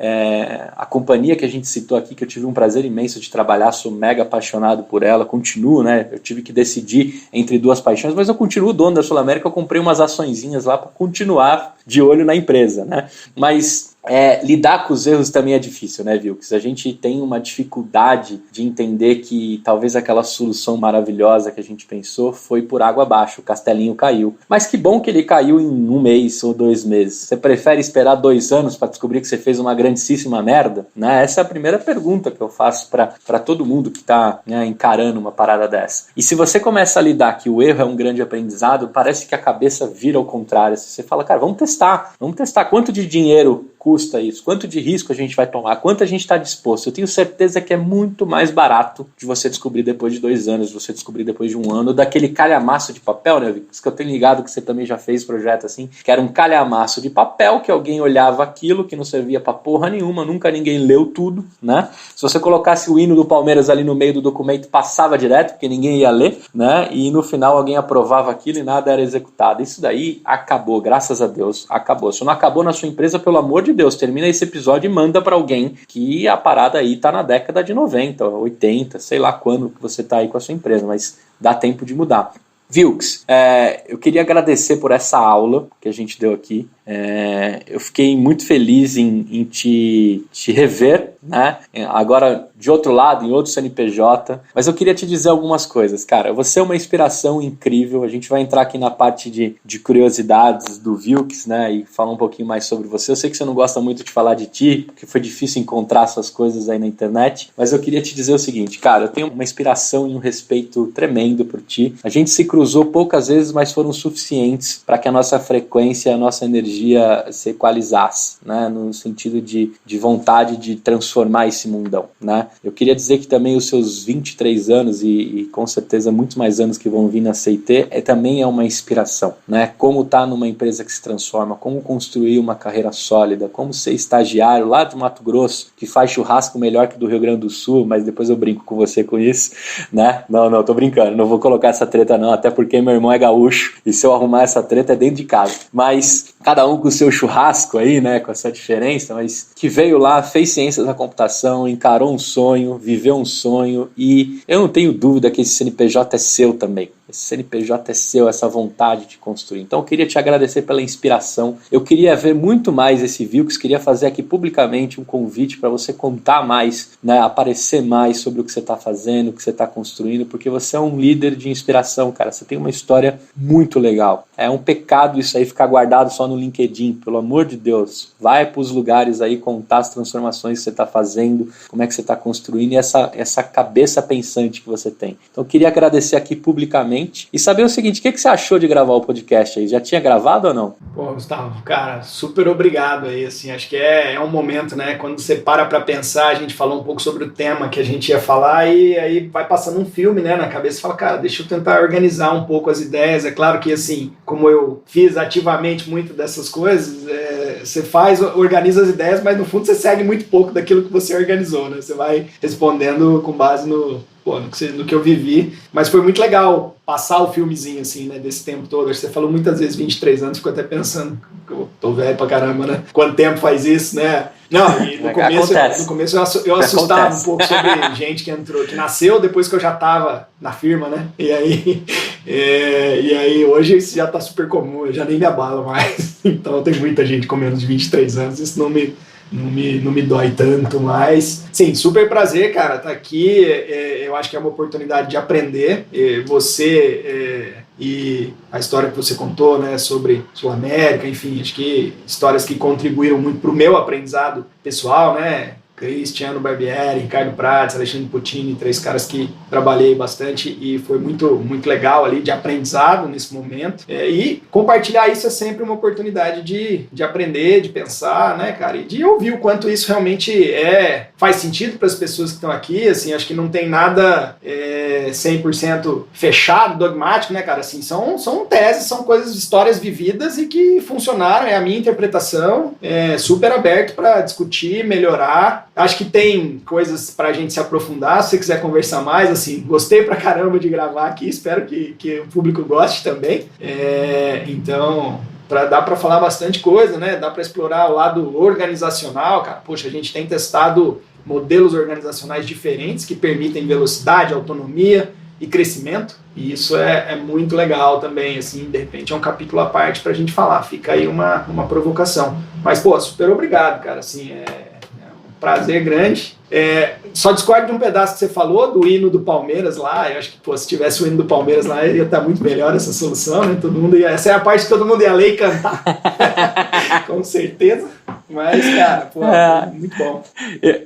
a companhia que a gente citou aqui, que eu tive um prazer imenso de trabalhar, sou mega apaixonado por ela, continuo, né? Eu tive que decidir entre 2 paixões, mas eu continuo dono da Sul-América, eu comprei umas açõezinhas lá para continuar de olho na empresa, né? Mas lidar com os erros também é difícil, né, Vilks? A gente tem uma dificuldade de entender que talvez aquela solução maravilhosa que a gente pensou foi por água abaixo, o castelinho caiu. Mas que bom que ele caiu em 1 mês ou 2 meses. Você prefere esperar 2 anos para descobrir que você fez uma grandíssima merda? Né? Essa é a primeira pergunta que eu faço para todo mundo que está, né, encarando uma parada dessa. E se você começa a lidar que o erro é um grande aprendizado, parece que a cabeça vira ao contrário. Você fala, cara, vamos testar quanto de dinheiro custa isso, quanto de risco a gente vai tomar, quanto a gente está disposto. Eu tenho certeza que é muito mais barato de você descobrir depois de 2 anos, de você descobrir depois de 1 ano, daquele calhamaço de papel, né, Victor? Que eu tenho ligado que você também já fez projeto assim, que era um calhamaço de papel, que alguém olhava aquilo, que não servia pra porra nenhuma, nunca ninguém leu tudo, né? Se você colocasse o hino do Palmeiras ali no meio do documento, passava direto, porque ninguém ia ler, né? E no final alguém aprovava aquilo e nada era executado. Isso daí acabou, graças a Deus, acabou. Se não acabou na sua empresa, pelo amor de Deus, termina esse episódio e manda pra alguém que a parada aí tá na década de 90, 80, sei lá quando que você tá aí com a sua empresa, mas dá tempo de mudar. Vilks, eu queria agradecer por essa aula que a gente deu aqui. Eu fiquei muito feliz em te rever, né? Agora de outro lado, em outro CNPJ, mas eu queria te dizer algumas coisas, cara. Você é uma inspiração incrível. A gente vai entrar aqui na parte de curiosidades do Vilks, né? E falar um pouquinho mais sobre você. Eu sei que você não gosta muito de falar de ti, porque foi difícil encontrar essas coisas aí na internet, mas eu queria te dizer o seguinte, cara, eu tenho uma inspiração e um respeito tremendo por ti. A gente se cruzou poucas vezes, mas foram suficientes para que a nossa frequência, a nossa energia se equalizasse, né? No sentido de vontade de transformar esse mundão, né? Eu queria dizer que também os seus 23 anos e com certeza muitos mais anos que vão vir na CIT também é uma inspiração, né? Como tá numa empresa que se transforma, como construir uma carreira sólida, como ser estagiário lá do Mato Grosso, que faz churrasco melhor que do Rio Grande do Sul, mas depois eu brinco com você com isso, né? Não, tô brincando, não vou colocar essa treta não, até porque meu irmão é gaúcho e se eu arrumar essa treta é dentro de casa. Mas, cada um com o seu churrasco aí, né, com essa diferença, mas que veio lá, fez ciências da computação, encarou um sonho, viveu um sonho, e eu não tenho dúvida que esse CNPJ é seu também. Esse CNPJ é seu, essa vontade de construir. Então eu queria te agradecer pela inspiração. Eu queria ver muito mais esse Vilks, queria fazer aqui publicamente um convite para você contar mais, né, aparecer mais sobre o que você está fazendo, o que você está construindo, porque você é um líder de inspiração, cara. Você tem uma história muito legal. É um pecado isso aí ficar guardado só no LinkedIn, pelo amor de Deus. Vai para os lugares aí contar as transformações que você está fazendo, como é que você está construindo e essa cabeça pensante que você tem. Então eu queria agradecer aqui publicamente e saber o seguinte, o que você achou de gravar o podcast aí? Já tinha gravado ou não? Pô, Gustavo, cara, super obrigado aí, assim, acho que é um momento, né, quando você para pensar, a gente falou um pouco sobre o tema que a gente ia falar e aí vai passando um filme, né, na cabeça e fala, cara, deixa eu tentar organizar um pouco as ideias, é claro que, assim, como eu fiz ativamente muito dessas coisas, você organiza as ideias, mas no fundo você segue muito pouco daquilo que você organizou, né, você vai respondendo com base no que eu vivi, mas foi muito legal passar o filmezinho, assim, né, desse tempo todo. Você falou muitas vezes 23 anos, ficou até pensando, eu tô velho pra caramba, né? Quanto tempo faz isso, né? Não, e no começo eu assustava um pouco sobre gente que entrou, que nasceu depois que eu já tava na firma, né? E aí hoje isso já tá super comum, eu já nem me abalo mais. Então tem muita gente com menos de 23 anos, isso não me dói tanto, mas sim, super prazer, cara, tá aqui. Eu acho que é uma oportunidade de aprender. Você e a história que você contou, né, sobre Sul América, enfim, acho que histórias que contribuíram muito pro meu aprendizado pessoal, né? Cristiano Barbieri, Ricardo Prates, Alexandre Puccini, 3 caras que trabalhei bastante e foi muito, muito legal ali de aprendizado nesse momento. E compartilhar isso é sempre uma oportunidade de aprender, de pensar, né, cara, e de ouvir o quanto isso realmente faz sentido para as pessoas que estão aqui, assim, acho que não tem nada 100% fechado, dogmático, né, cara, assim, são teses, são coisas, histórias vividas e que funcionaram, é a minha interpretação, super aberto para discutir, melhorar. Acho que tem coisas pra gente se aprofundar, se você quiser conversar mais, assim, gostei pra caramba de gravar aqui, espero que o público goste também. Então, dá pra falar bastante coisa, né? Dá pra explorar o lado organizacional, cara. Poxa, a gente tem testado modelos organizacionais diferentes que permitem velocidade, autonomia e crescimento, e isso é muito legal também, assim, de repente é um capítulo à parte pra gente falar, fica aí uma provocação. Mas, pô, super obrigado, cara, assim, prazer grande. Só discordo de um pedaço que você falou do hino do Palmeiras lá. Eu acho que, se tivesse o hino do Palmeiras lá, ia estar muito melhor essa solução, né? Essa é a parte que todo mundo ia ler e cantar. Com certeza. Mas, cara, muito bom.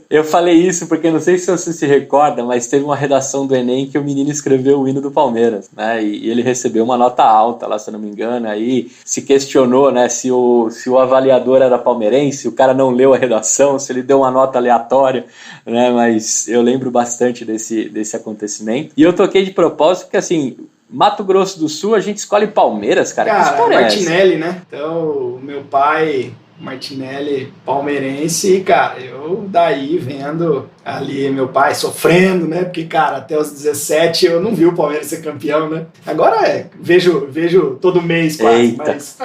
Eu falei isso porque não sei se você se recorda, mas teve uma redação do Enem que o menino escreveu o hino do Palmeiras, né? E ele recebeu uma nota alta lá, se eu não me engano. Aí se questionou, né, se o avaliador era palmeirense, o cara não leu a redação, se ele deu uma nota aleatória, né? Mas eu lembro bastante desse acontecimento. E eu toquei de propósito porque, assim, Mato Grosso do Sul, a gente escolhe Palmeiras, cara. Cara, que Martinelli, né? Então, meu pai, Martinelli, palmeirense, cara, eu daí vendo ali meu pai sofrendo, né? Porque, cara, até os 17 eu não vi o Palmeiras ser campeão, né? Agora vejo todo mês quase, eita. Mas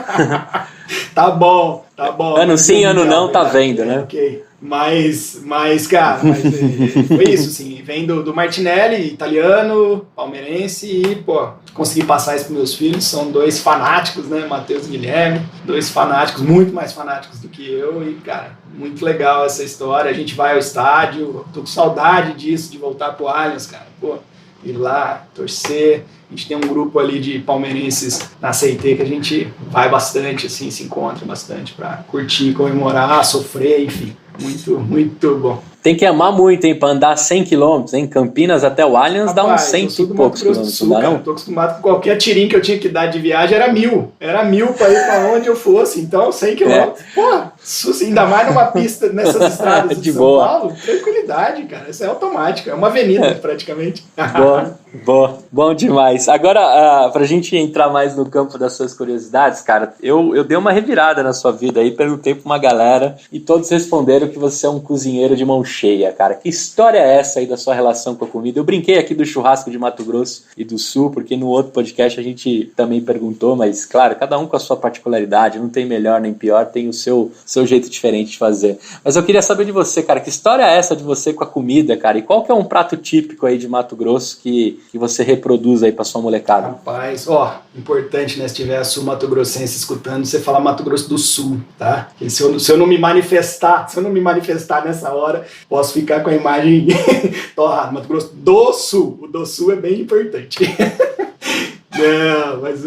tá bom. Ano sim, ano não, tá vendo, né? Ok. Mas cara, foi isso, assim, vem do Martinelli, italiano, palmeirense, e, consegui passar isso pros meus filhos, são 2 fanáticos, né, Matheus e Guilherme, 2 fanáticos, muito mais fanáticos do que eu, e, cara, muito legal essa história, a gente vai ao estádio, tô com saudade disso, de voltar pro Allianz, cara, ir lá, torcer. A gente tem um grupo ali de palmeirenses na CIT que a gente vai bastante, assim, se encontra bastante para curtir, comemorar, sofrer, enfim. Muito, muito bom. Tem que amar muito, hein, para andar 100 km, hein? Campinas até o Allianz dá uns 100 e poucos quilômetros, não dá não? Tô acostumado com qualquer tirinho que eu tinha que dar de viagem, era 1000. Era 1000 para ir para onde eu fosse, então 100 km. Ainda mais numa pista, nessas estradas de São Paulo, tranquilidade, cara. Isso é automático, é uma avenida praticamente. Boa. Boa, bom demais. Agora, pra gente entrar mais no campo das suas curiosidades, cara, eu dei uma revirada na sua vida aí, perguntei pra uma galera e todos responderam que você é um cozinheiro de mão cheia, cara. Que história é essa aí da sua relação com a comida? Eu brinquei aqui do churrasco de Mato Grosso e do Sul, porque no outro podcast a gente também perguntou, mas claro, cada um com a sua particularidade, não tem melhor nem pior, tem o seu jeito diferente de fazer. Mas eu queria saber de você, cara, que história é essa de você com a comida, cara? E qual que é um prato típico aí de Mato Grosso que você reproduz aí pra sua molecada? Rapaz, importante, né, se tiver a sul-mato-grossense escutando, você falar Mato Grosso do Sul, tá? Porque se eu não me manifestar nessa hora, posso ficar com a imagem torrada. Mato Grosso do Sul, o do Sul é bem importante. Não, mas...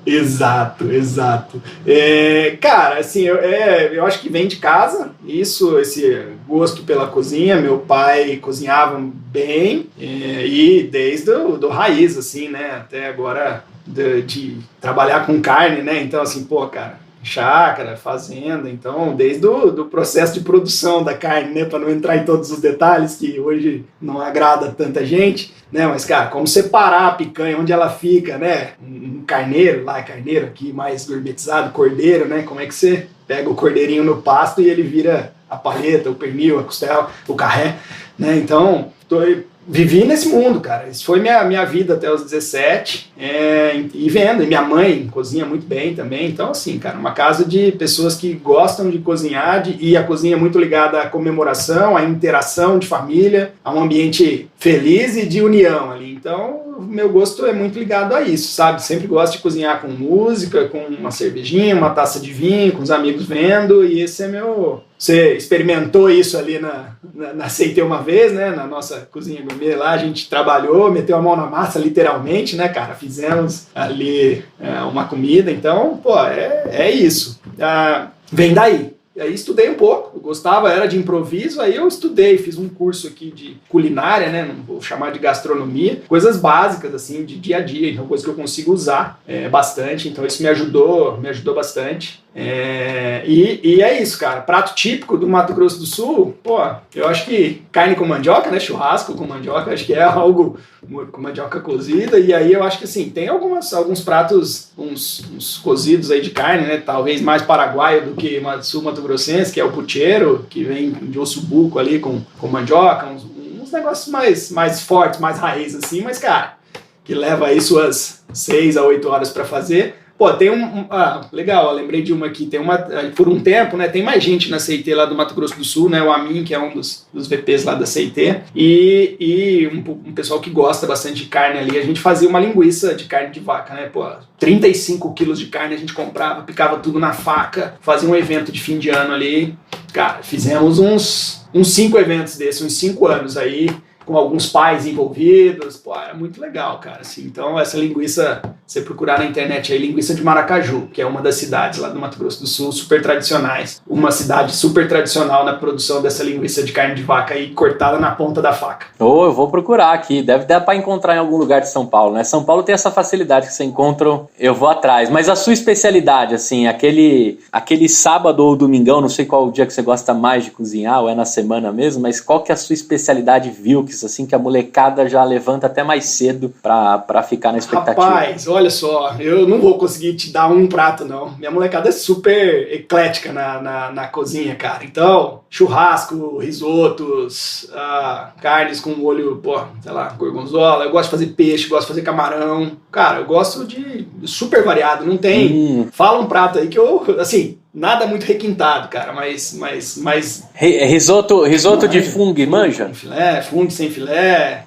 Exato. Cara, assim, eu acho que vem de casa, esse gosto pela cozinha. Meu pai cozinhava bem, e desde do raiz, assim, né, até agora de trabalhar com carne, né, então assim, cara, chácara, fazenda, então desde do processo de produção da carne, né, para não entrar em todos os detalhes que hoje não agrada tanta gente, né, mas cara, como separar a picanha, onde ela fica, né, um carneiro, lá é carneiro, aqui mais gourmetizado, cordeiro, né, como é que você pega o cordeirinho no pasto e ele vira a paleta, o pernil, a costela, o carré, né, então vivi nesse mundo, cara. Isso foi minha vida até os 17, e vendo. E minha mãe cozinha muito bem também. Então, assim, cara, uma casa de pessoas que gostam de cozinhar, e a cozinha é muito ligada à comemoração, à interação de família, a um ambiente feliz e de união ali. Então, o meu gosto é muito ligado a isso, sabe? Sempre gosto de cozinhar com música, com uma cervejinha, uma taça de vinho, com os amigos vendo, e esse é meu... Você experimentou isso ali na CT uma vez, né? Na nossa cozinha gourmet lá, a gente trabalhou, meteu a mão na massa, literalmente, né, cara? Fizemos ali uma comida, então, é isso. Vem daí. E aí estudei um pouco, eu gostava, era de improviso, aí eu estudei, fiz um curso aqui de culinária, né, não vou chamar de gastronomia, coisas básicas, assim, de dia a dia, então coisas que eu consigo usar bastante, então isso me ajudou bastante. E é isso, cara. Prato típico do Mato Grosso do Sul, eu acho que carne com mandioca, né? Churrasco com mandioca, acho que é algo com mandioca cozida. E aí eu acho que assim, tem alguns pratos, uns cozidos aí de carne, né? Talvez mais paraguaio do que sul-mato-grossense, que é o pucheiro, que vem de osso buco ali com mandioca, uns negócios mais fortes, mais raiz assim, mas cara, que leva aí suas 6 a 8 horas para fazer. Tem legal, eu lembrei de uma aqui, tem uma, por um tempo, né, tem mais gente na CIT lá do Mato Grosso do Sul, né, o Amin, que é um dos VPs lá da CIT, e um pessoal que gosta bastante de carne ali, a gente fazia uma linguiça de carne de vaca, né, 35 quilos de carne a gente comprava, picava tudo na faca, fazia um evento de fim de ano ali, cara, fizemos uns 5 eventos desses, uns 5 anos aí, com alguns pais envolvidos, era muito legal, cara, assim. Então essa linguiça, você procurar na internet aí, linguiça de Maracaju, que é uma das cidades lá do Mato Grosso do Sul, super tradicionais, uma cidade super tradicional na produção dessa linguiça de carne de vaca aí, cortada na ponta da faca. Eu vou procurar aqui, deve dar para encontrar em algum lugar de São Paulo, né? São Paulo tem essa facilidade que você encontra, eu vou atrás, mas a sua especialidade, assim, aquele sábado ou domingão, não sei qual o dia que você gosta mais de cozinhar, ou é na semana mesmo, mas qual que é a sua especialidade, Wilkes, assim, que a molecada já levanta até mais cedo pra ficar na expectativa? Rapaz, olha só, eu não vou conseguir te dar um prato, não. Minha molecada é super eclética na cozinha, cara. Então, churrasco, risotos, carnes com molho, sei lá, gorgonzola. Eu gosto de fazer peixe, gosto de fazer camarão. Cara, eu gosto de super variado, não tem... Fala um prato aí que eu, assim... Nada muito requintado, cara, mas... Risoto de fungo, manja? Com filé, fungo sem filé.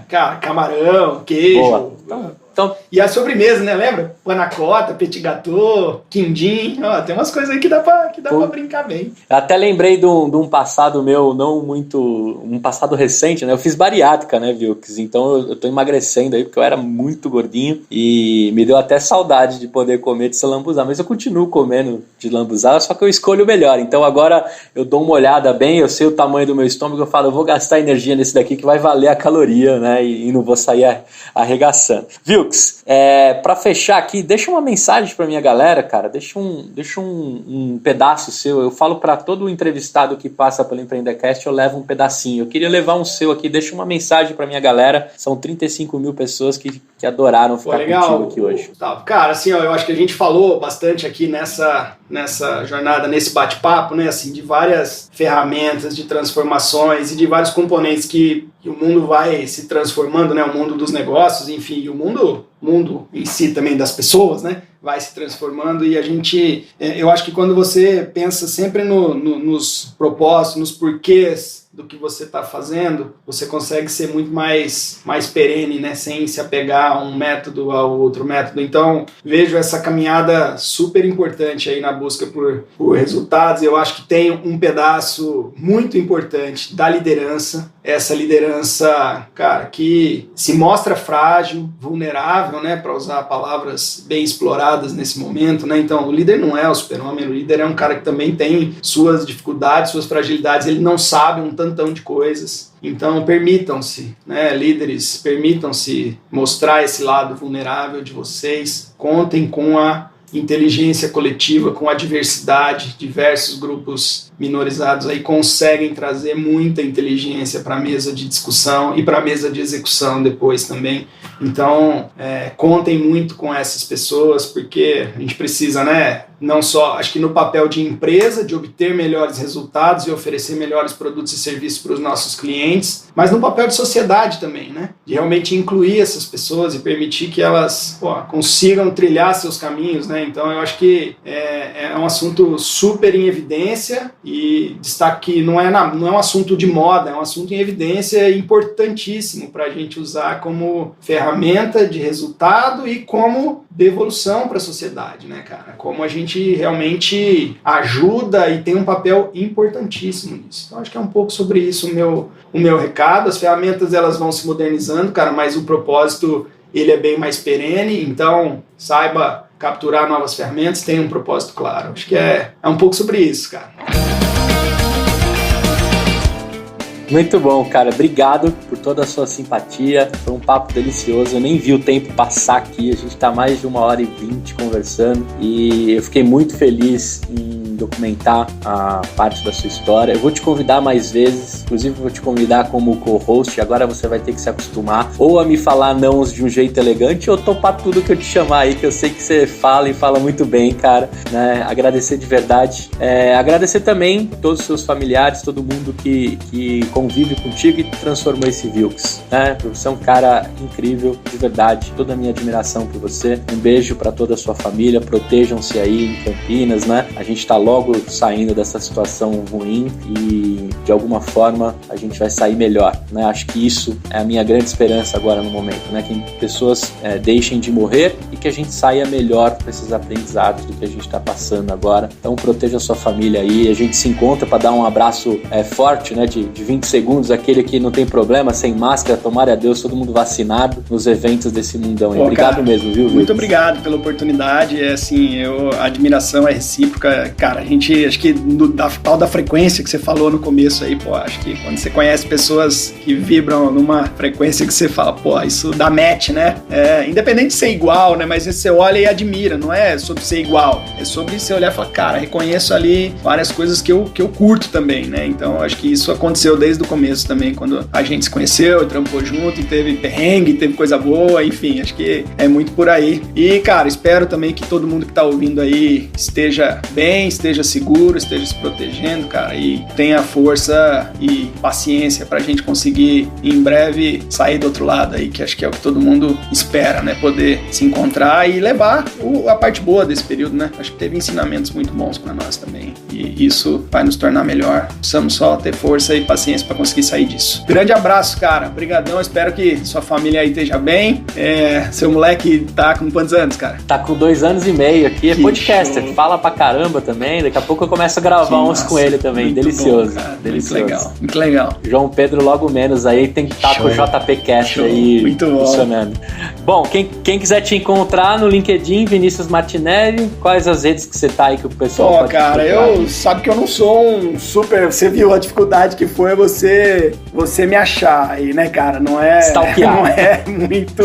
Cara, camarão, queijo. Boa. Então, e a sobremesa, né? Lembra? Panacota, petit gâteau, quindim. Tem umas coisas aí que dá pra brincar bem. Até lembrei de um passado meu, não muito... Um passado recente, né? Eu fiz bariátrica, né, Wilkes? Então eu tô emagrecendo aí, porque eu era muito gordinho. E me deu até saudade de poder comer de lambuzá. Mas eu continuo comendo de lambuzá, só que eu escolho o melhor. Então agora eu dou uma olhada bem, eu sei o tamanho do meu estômago, eu falo, eu vou gastar energia nesse daqui que vai valer a caloria, né? E não vou sair arregaçando. Viu? Vilks, pra fechar aqui, deixa uma mensagem pra minha galera, cara, deixa um pedaço seu. Eu falo pra todo entrevistado que passa pelo Empreendecast, eu levo um pedacinho. Eu queria levar um seu aqui, deixa uma mensagem pra minha galera. São 35 mil pessoas que adoraram ficar contigo aqui hoje. Tá. Cara, assim, ó, eu acho que a gente falou bastante aqui nessa jornada, nesse bate-papo, né, assim, de várias ferramentas, de transformações e de vários componentes que o mundo vai se transformando, né, o mundo dos negócios, enfim, e o mundo em si também das pessoas, né, vai se transformando. E a gente, eu acho que quando você pensa sempre nos propósitos, nos porquês do que você está fazendo, você consegue ser muito mais perene, né, sem se apegar a um método ao outro método. Então, vejo essa caminhada super importante aí na busca por resultados. Eu acho que tem um pedaço muito importante da liderança, essa liderança, cara, que se mostra frágil, vulnerável, né, para usar palavras bem exploradas nesse momento, né. Então, o líder não é o super-homem, o líder é um cara que também tem suas dificuldades, suas fragilidades, ele não sabe um tantão de coisas. Então, permitam-se, né, líderes, permitam-se mostrar esse lado vulnerável de vocês. Contem com a inteligência coletiva, com a diversidade. Diversos grupos minorizados aí conseguem trazer muita inteligência para a mesa de discussão e para a mesa de execução depois também. Então, contem muito com essas pessoas, porque a gente precisa, né, não só, acho que no papel de empresa, de obter melhores resultados e oferecer melhores produtos e serviços para os nossos clientes, mas no papel de sociedade também, né, de realmente incluir essas pessoas e permitir que elas consigam trilhar seus caminhos, né. Então, eu acho que é um assunto super em evidência, e destaque que não é um assunto de moda, é um assunto em evidência importantíssimo para a gente usar como ferramenta de resultado e como devolução para a sociedade, né, cara? Como a gente realmente ajuda e tem um papel importantíssimo nisso. Então, acho que é um pouco sobre isso o meu recado. As ferramentas, elas vão se modernizando, cara, mas o propósito, ele é bem mais perene. Então, saiba capturar novas ferramentas, tem um propósito claro. Acho que é um pouco sobre isso, cara. Muito bom, cara. Obrigado por toda a sua simpatia. Foi um papo delicioso. Eu nem vi o tempo passar aqui. A gente tá mais de 1h20 conversando e eu fiquei muito feliz em documentar a parte da sua história. Eu vou te convidar mais vezes, inclusive vou te convidar como co-host. Agora você vai ter que se acostumar ou a me falar não de um jeito elegante ou topar tudo que eu te chamar aí, que eu sei que você fala e fala muito bem, cara, né? Agradecer de verdade. Agradecer também todos os seus familiares, todo mundo que convive contigo e transformou esse Vilks, né? Você é um cara incrível, de verdade. Toda a minha admiração por você. Um beijo para toda a sua família. Protejam-se aí em Campinas, né? A gente tá logo saindo dessa situação ruim e de alguma forma a gente vai sair melhor, né? Acho que isso é a minha grande esperança agora no momento, né? Que pessoas deixem de morrer e que a gente saia melhor com esses aprendizados do que a gente está passando agora. Então proteja a sua família aí. A gente se encontra para dar um abraço forte, né? De 20 segundos, aquele que não tem problema, sem máscara, tomara a Deus, todo mundo vacinado nos eventos desse mundão aí. Obrigado, cara, mesmo, viu? Muito obrigado pela oportunidade. Assim, a admiração é recíproca, cara. A gente, acho que da tal da frequência que você falou no começo aí, pô, acho que quando você conhece pessoas que vibram numa frequência que você fala, pô, isso dá match, né? Independente de ser igual, né? Mas você olha e admira, não é sobre ser igual, é sobre você olhar e falar, cara, reconheço ali várias coisas que eu curto também, né? Então, acho que isso aconteceu desde o começo também, quando a gente se conheceu e trampou junto, e teve perrengue, teve coisa boa, enfim, acho que é muito por aí. E, cara, espero também que todo mundo que tá ouvindo aí esteja bem, esteja seguro, esteja se protegendo, cara, e tenha força e paciência pra gente conseguir em breve sair do outro lado aí, que acho que é o que todo mundo espera, né? Poder se encontrar e levar a parte boa desse período, né? Acho que teve ensinamentos muito bons pra nós também, e isso vai nos tornar melhor. Precisamos só ter força e paciência pra conseguir sair disso. Grande abraço, cara. Obrigadão. Espero que sua família aí esteja bem. Seu moleque tá com quantos anos, cara? Tá com 2 anos e meio aqui. É podcaster. Show. Fala pra caramba também. Daqui a pouco eu começo a gravar uns com ele também. Muito delicioso. Bom, cara. Delicioso. Muito legal. Muito legal. João Pedro logo menos aí. Tem que estar com o JP Cast aí. Muito bom. Funcionando. Bom, quem quiser te encontrar no LinkedIn, Vinícius Martinelli, quais as redes que você tá aí que o pessoal pode cara, sabe que eu não sou um super... Você viu a dificuldade que foi você me achar aí, né, cara? Não é... Stalkear. Não é muito...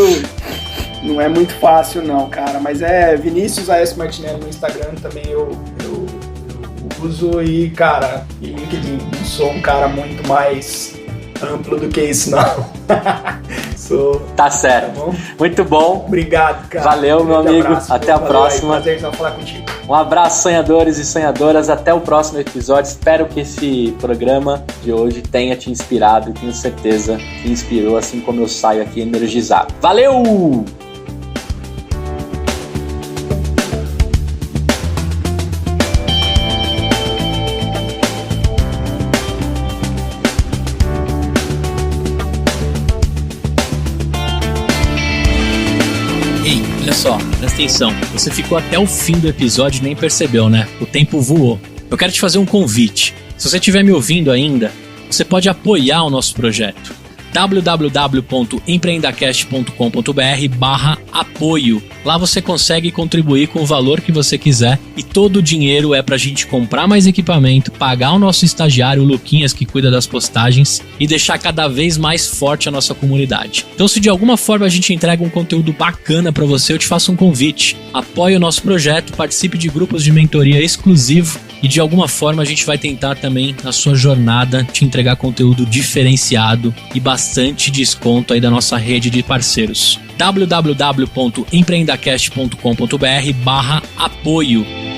não é muito fácil não, cara, mas é Vinícius A.S. Martinelli no Instagram também eu uso e, cara, e LinkedIn, não sou um cara muito mais amplo do que isso, não. Tá certo. Tá bom? Muito bom. Obrigado, cara. Valeu, meu amigo. Abraço. Até a próxima. Prazer em falar contigo. Um abraço, sonhadores e sonhadoras. Até o próximo episódio. Espero que esse programa de hoje tenha te inspirado e tenho certeza que inspirou, assim como eu saio aqui energizado. Valeu! Olha só, presta atenção. Você ficou até o fim do episódio e nem percebeu, né? O tempo voou. Eu quero te fazer um convite. Se você estiver me ouvindo ainda, você pode apoiar o nosso projeto. www.empreendacast.com.br/apoio. Lá você consegue contribuir com o valor que você quiser e todo o dinheiro é pra gente comprar mais equipamento, pagar o nosso estagiário, o Luquinhas, que cuida das postagens, e deixar cada vez mais forte a nossa comunidade. Então, se de alguma forma a gente entrega um conteúdo bacana pra você, eu te faço um convite. Apoie o nosso projeto, participe de grupos de mentoria exclusivo e de alguma forma a gente vai tentar também, na sua jornada, te entregar conteúdo diferenciado e bastante desconto aí da nossa rede de parceiros. www.empreendacast.com.br/apoio